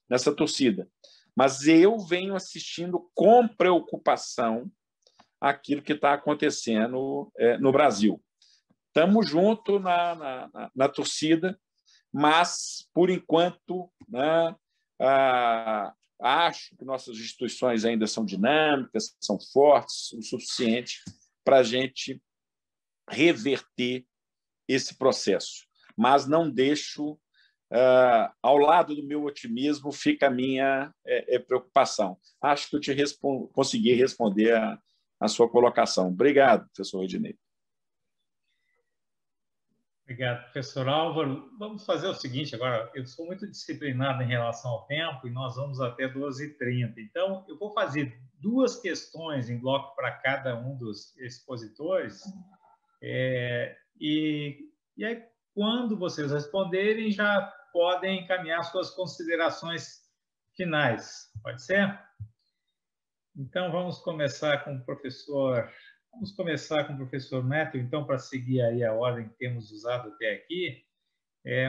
nessa torcida, mas eu venho assistindo com preocupação aquilo que está acontecendo no Brasil. Estamos juntos na torcida, mas, por enquanto, né, acho que nossas instituições ainda são dinâmicas, são fortes o suficiente para a gente reverter esse processo. Mas não deixo, ao lado do meu otimismo, fica a minha preocupação. Acho que eu consegui responder a sua colocação. Obrigado, professor Rodinei. Obrigado, professor Álvaro. Vamos fazer o seguinte agora. Eu sou muito disciplinado em relação ao tempo e nós vamos até 12h30. Então, eu vou fazer 2 questões em bloco para cada um dos expositores. E aí, quando vocês responderem, já podem encaminhar suas considerações finais. Pode ser? Então, vamos começar com o professor Neto, então, para seguir aí a ordem que temos usado até aqui.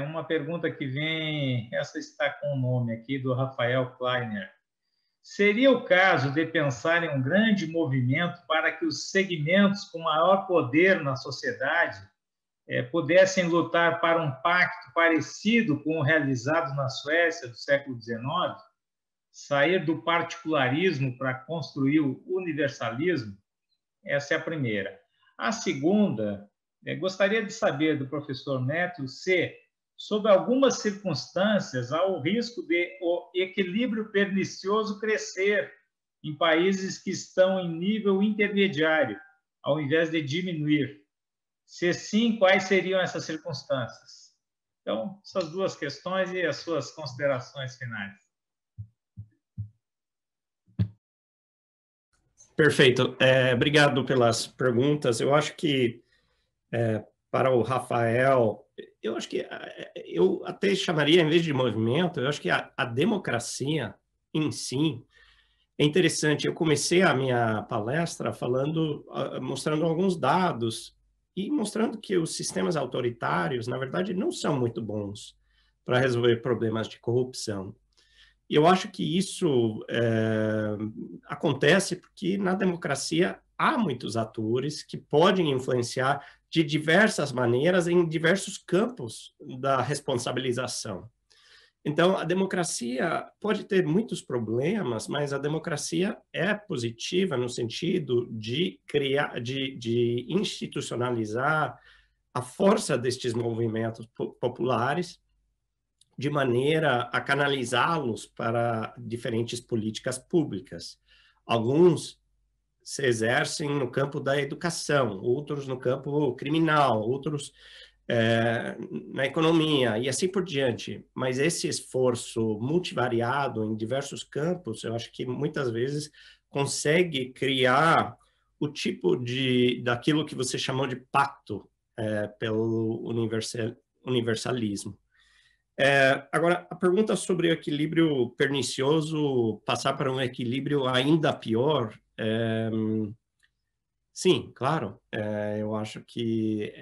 Uma pergunta que vem, essa está com o nome aqui, do Rafael Kleiner. Seria o caso de pensar em um grande movimento para que os segmentos com maior poder na sociedade pudessem lutar para um pacto parecido com o realizado na Suécia do século XIX? Sair do particularismo para construir o universalismo? Essa é a primeira. A segunda, gostaria de saber do professor Neto se, sob algumas circunstâncias, há o risco de o equilíbrio pernicioso crescer em países que estão em nível intermediário, ao invés de diminuir. Se sim, quais seriam essas circunstâncias? Então, essas 2 questões e as suas considerações finais. Perfeito. Obrigado pelas perguntas. Eu acho que, para o Rafael, eu acho que eu até chamaria, em vez de movimento, eu acho que a democracia em si é interessante. Eu comecei a minha palestra mostrando alguns dados e mostrando que os sistemas autoritários, na verdade, não são muito bons para resolver problemas de corrupção. E eu acho que isso acontece porque na democracia há muitos atores que podem influenciar de diversas maneiras em diversos campos da responsabilização. Então, a democracia pode ter muitos problemas, mas a democracia é positiva no sentido de de institucionalizar a força destes movimentos populares de maneira a canalizá-los para diferentes políticas públicas. Alguns se exercem no campo da educação, outros no campo criminal, outros na economia e assim por diante. Mas esse esforço multivariado em diversos campos, eu acho que muitas vezes consegue criar o tipo daquilo que você chamou de pacto pelo universalismo. Agora, a pergunta sobre o equilíbrio pernicioso passar para um equilíbrio ainda pior, sim, claro. Eu acho que,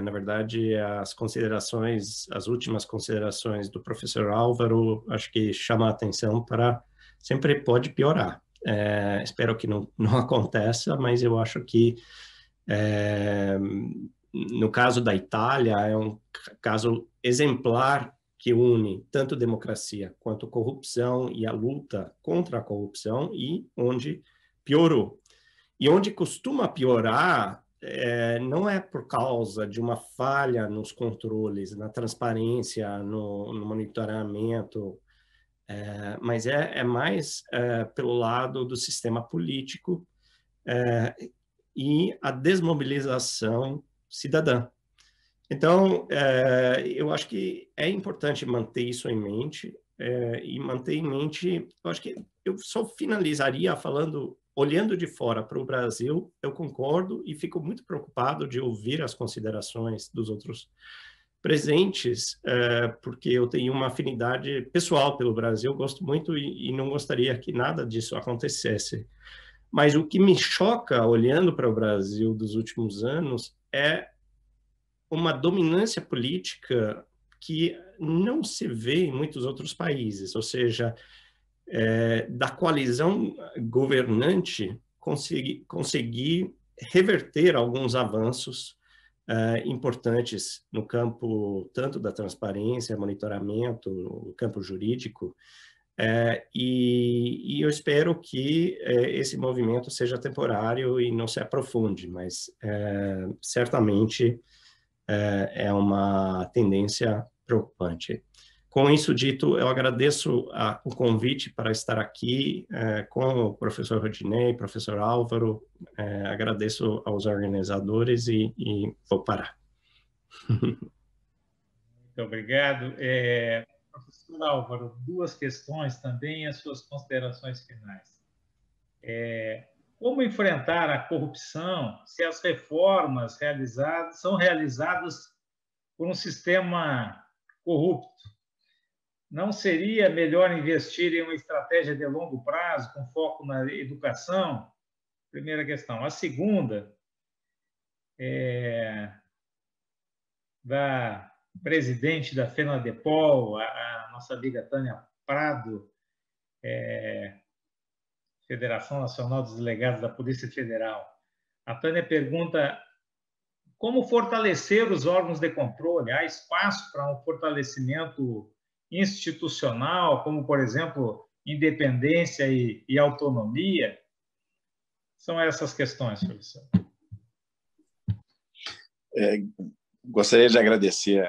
na verdade, as últimas considerações do professor Álvaro, acho que chama a atenção para sempre pode piorar. Espero que não aconteça, mas eu acho que no caso da Itália, é um caso exemplar que une tanto democracia quanto corrupção e a luta contra a corrupção, e onde piorou. E onde costuma piorar não é por causa de uma falha nos controles, na transparência, no monitoramento mas é mais pelo lado do sistema político e a desmobilização cidadã. Então, eu acho que é importante manter isso em mente, e manter em mente, eu acho que eu só finalizaria falando, olhando de fora para o Brasil, eu concordo e fico muito preocupado de ouvir as considerações dos outros presentes, porque eu tenho uma afinidade pessoal pelo Brasil, gosto muito e não gostaria que nada disso acontecesse. Mas o que me choca, olhando para o Brasil dos últimos anos, é uma dominância política que não se vê em muitos outros países, ou seja, da coalizão governante conseguir reverter alguns avanços importantes no campo tanto da transparência, monitoramento, no campo jurídico, e eu espero que esse movimento seja temporário e não se aprofunde, mas certamente é uma tendência preocupante. Com isso dito, eu agradeço o convite para estar aqui com o professor Rodinei, professor Álvaro, agradeço aos organizadores e vou parar. Muito obrigado. Professor Álvaro, duas questões também e as suas considerações finais. Como enfrentar a corrupção se as reformas são realizadas por um sistema corrupto? Não seria melhor investir em uma estratégia de longo prazo, com foco na educação? Primeira questão. A segunda da presidente da FENADEPOL, a nossa amiga Tânia Prado, Federação Nacional dos Delegados da Polícia Federal. A Tânia pergunta como fortalecer os órgãos de controle. Há espaço para um fortalecimento institucional, como, por exemplo, independência e autonomia? São essas questões, professor. Gostaria de agradecer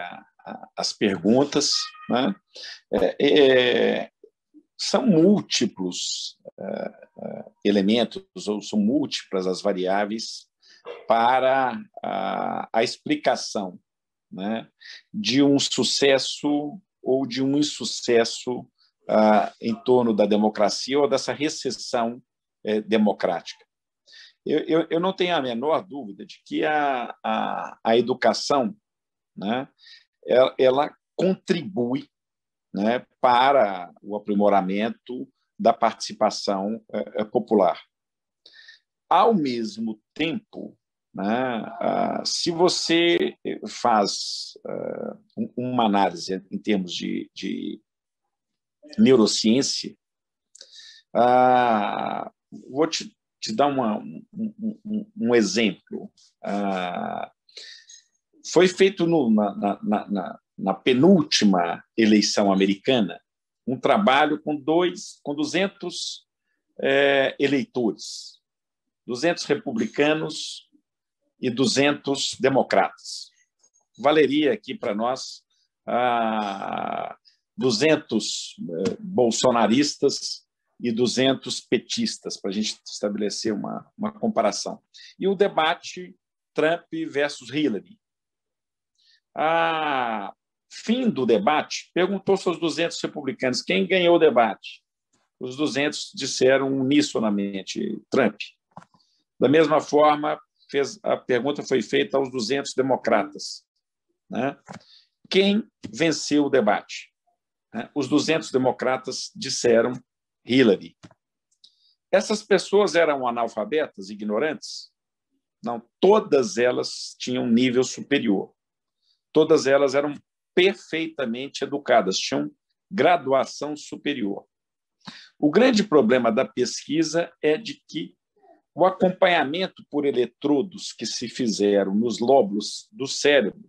as perguntas, né? São múltiplos elementos, ou são múltiplas as variáveis para a explicação, né, de um sucesso ou de um insucesso em torno da democracia ou dessa recessão democrática. Eu não tenho a menor dúvida de que a educação, né, ela contribui, né, para o aprimoramento da participação popular. Ao mesmo tempo, né, se você faz uma análise em termos de neurociência, vou te dar um exemplo. Foi feito na penúltima eleição americana um trabalho com 200 eleitores, 200 republicanos e 200 democratas. Valeria aqui para nós 200 bolsonaristas e 200 petistas, para a gente estabelecer uma comparação. E o debate Trump versus Hillary. Fim do debate, perguntou-se aos 200 republicanos quem ganhou o debate. Os 200 disseram unisonamente Trump. Da mesma forma, a pergunta foi feita aos 200 democratas, né? Quem venceu o debate? Os 200 democratas disseram Hillary. Essas pessoas eram analfabetas, ignorantes? Não, todas elas tinham nível superior. Todas elas eram perfeitamente educadas, tinham graduação superior. O grande problema da pesquisa é de que o acompanhamento por eletrodos que se fizeram nos lóbulos do cérebro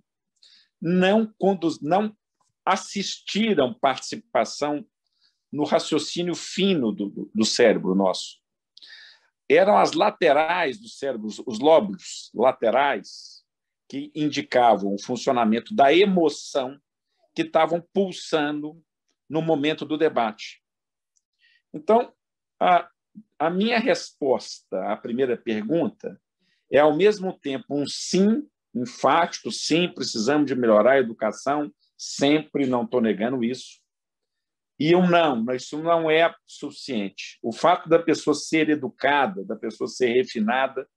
não assistiram participação no raciocínio fino do cérebro nosso. Eram as laterais do cérebro, os lóbulos laterais, que indicavam o funcionamento da emoção que estavam pulsando no momento do debate. Então, a minha resposta à primeira pergunta é, ao mesmo tempo, um sim enfático, sim, precisamos de melhorar a educação, sempre, não estou negando isso, e um não, isso não é suficiente. O fato da pessoa ser educada, da pessoa ser refinada,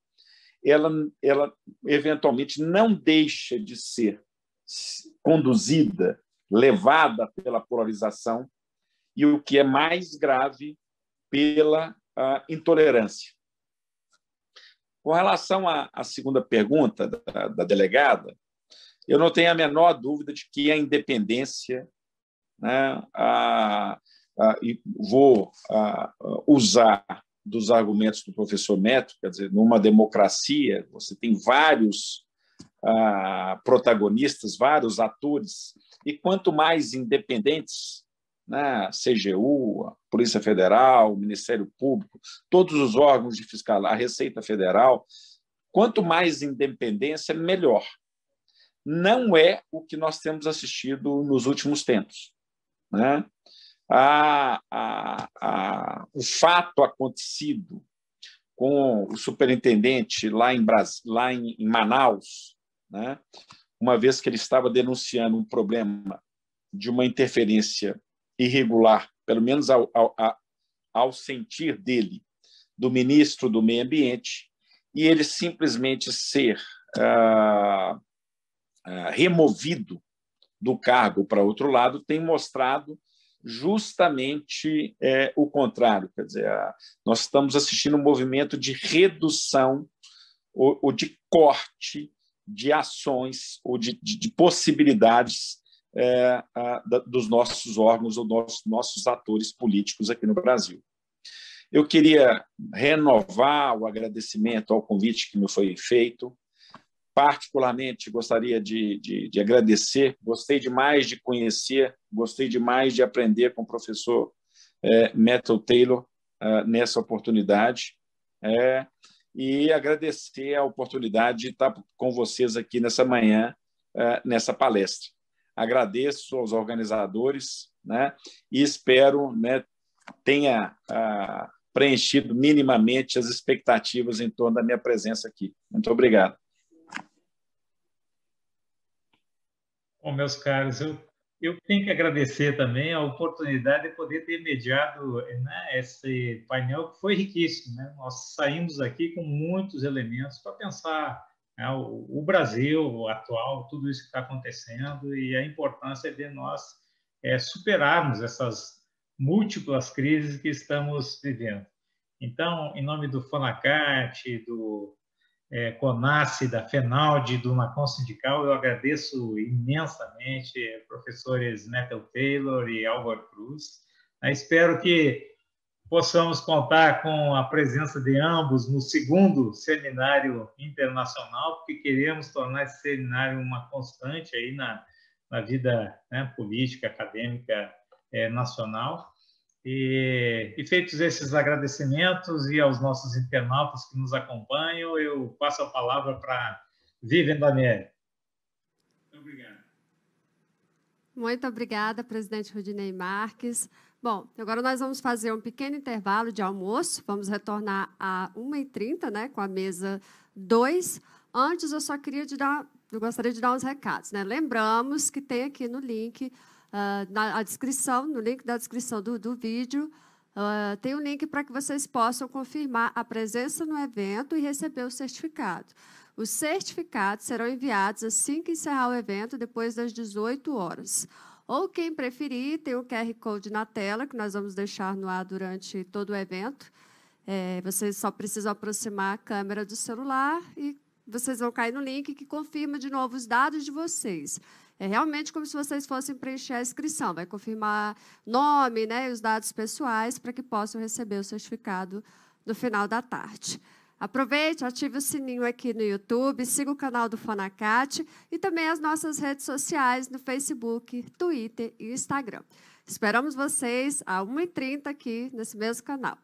ela eventualmente não deixa de ser conduzida, levada pela polarização e, o que é mais grave, pela intolerância. Com relação à segunda pergunta da delegada, eu não tenho a menor dúvida de que a independência, né, e vou usar dos argumentos do professor Metto, quer dizer, numa democracia, você tem vários protagonistas, vários atores, e quanto mais independentes, né, CGU, a Polícia Federal, o Ministério Público, todos os órgãos de fiscalização, a Receita Federal, quanto mais independência, melhor. Não é o que nós temos assistido nos últimos tempos, né? O fato acontecido com o superintendente lá em Manaus, né? Uma vez que ele estava denunciando um problema de uma interferência irregular, pelo menos ao sentir dele, do ministro do Meio Ambiente, e ele simplesmente ser removido do cargo para outro lado, tem mostrado justamente o contrário. Quer dizer, nós estamos assistindo um movimento de redução ou de corte de ações ou de possibilidades dos nossos órgãos ou dos nossos atores políticos aqui no Brasil. Eu queria renovar o agradecimento ao convite que me foi feito. Particularmente, gostaria de agradecer, gostei demais de conhecer, gostei demais de aprender com o professor Metto Taylor nessa oportunidade, e agradecer a oportunidade de estar com vocês aqui nessa manhã, nessa palestra. Agradeço aos organizadores, né, e espero, né, tenha preenchido minimamente as expectativas em torno da minha presença aqui. Muito obrigado. Bom, meus caros, eu tenho que agradecer também a oportunidade de poder ter mediado, né, esse painel que foi riquíssimo, né? Nós saímos aqui com muitos elementos para pensar, né, o Brasil atual, tudo isso que está acontecendo e a importância de nós superarmos essas múltiplas crises que estamos vivendo. Então, em nome do FONACAT, do CONASSE, da FENALDE, do NACON Sindical, eu agradeço imensamente professores Metto Taylor e Álvaro Cruz. Espero que possamos contar com a presença de ambos no segundo seminário internacional, porque queremos tornar esse seminário uma constante aí na vida, né, política, acadêmica nacional. E feitos esses agradecimentos e aos nossos internautas que nos acompanham, eu passo a palavra para Vivian Daniele. Muito obrigado. Muito obrigada, presidente Rudinei Marques. Bom, agora nós vamos fazer um pequeno intervalo de almoço, vamos retornar a 1h30, né, com a mesa 2. Antes, eu só queria gostaria de dar uns recados, né? Lembramos que tem aqui no link, no link da descrição do vídeo, tem um link para que vocês possam confirmar a presença no evento e receber o certificado. Os certificados serão enviados assim que encerrar o evento, depois das 18 horas. Ou, quem preferir, tem o QR Code na tela, que nós vamos deixar no ar durante todo o evento. Vocês só precisam aproximar a câmera do celular e vocês vão cair no link que confirma de novo os dados de vocês. É realmente como se vocês fossem preencher a inscrição. Vai confirmar nome, né, e os dados pessoais para que possam receber o certificado no final da tarde. Aproveite, ative o sininho aqui no YouTube, siga o canal do FONACAT e também as nossas redes sociais no Facebook, Twitter e Instagram. Esperamos vocês às 1h30 aqui nesse mesmo canal.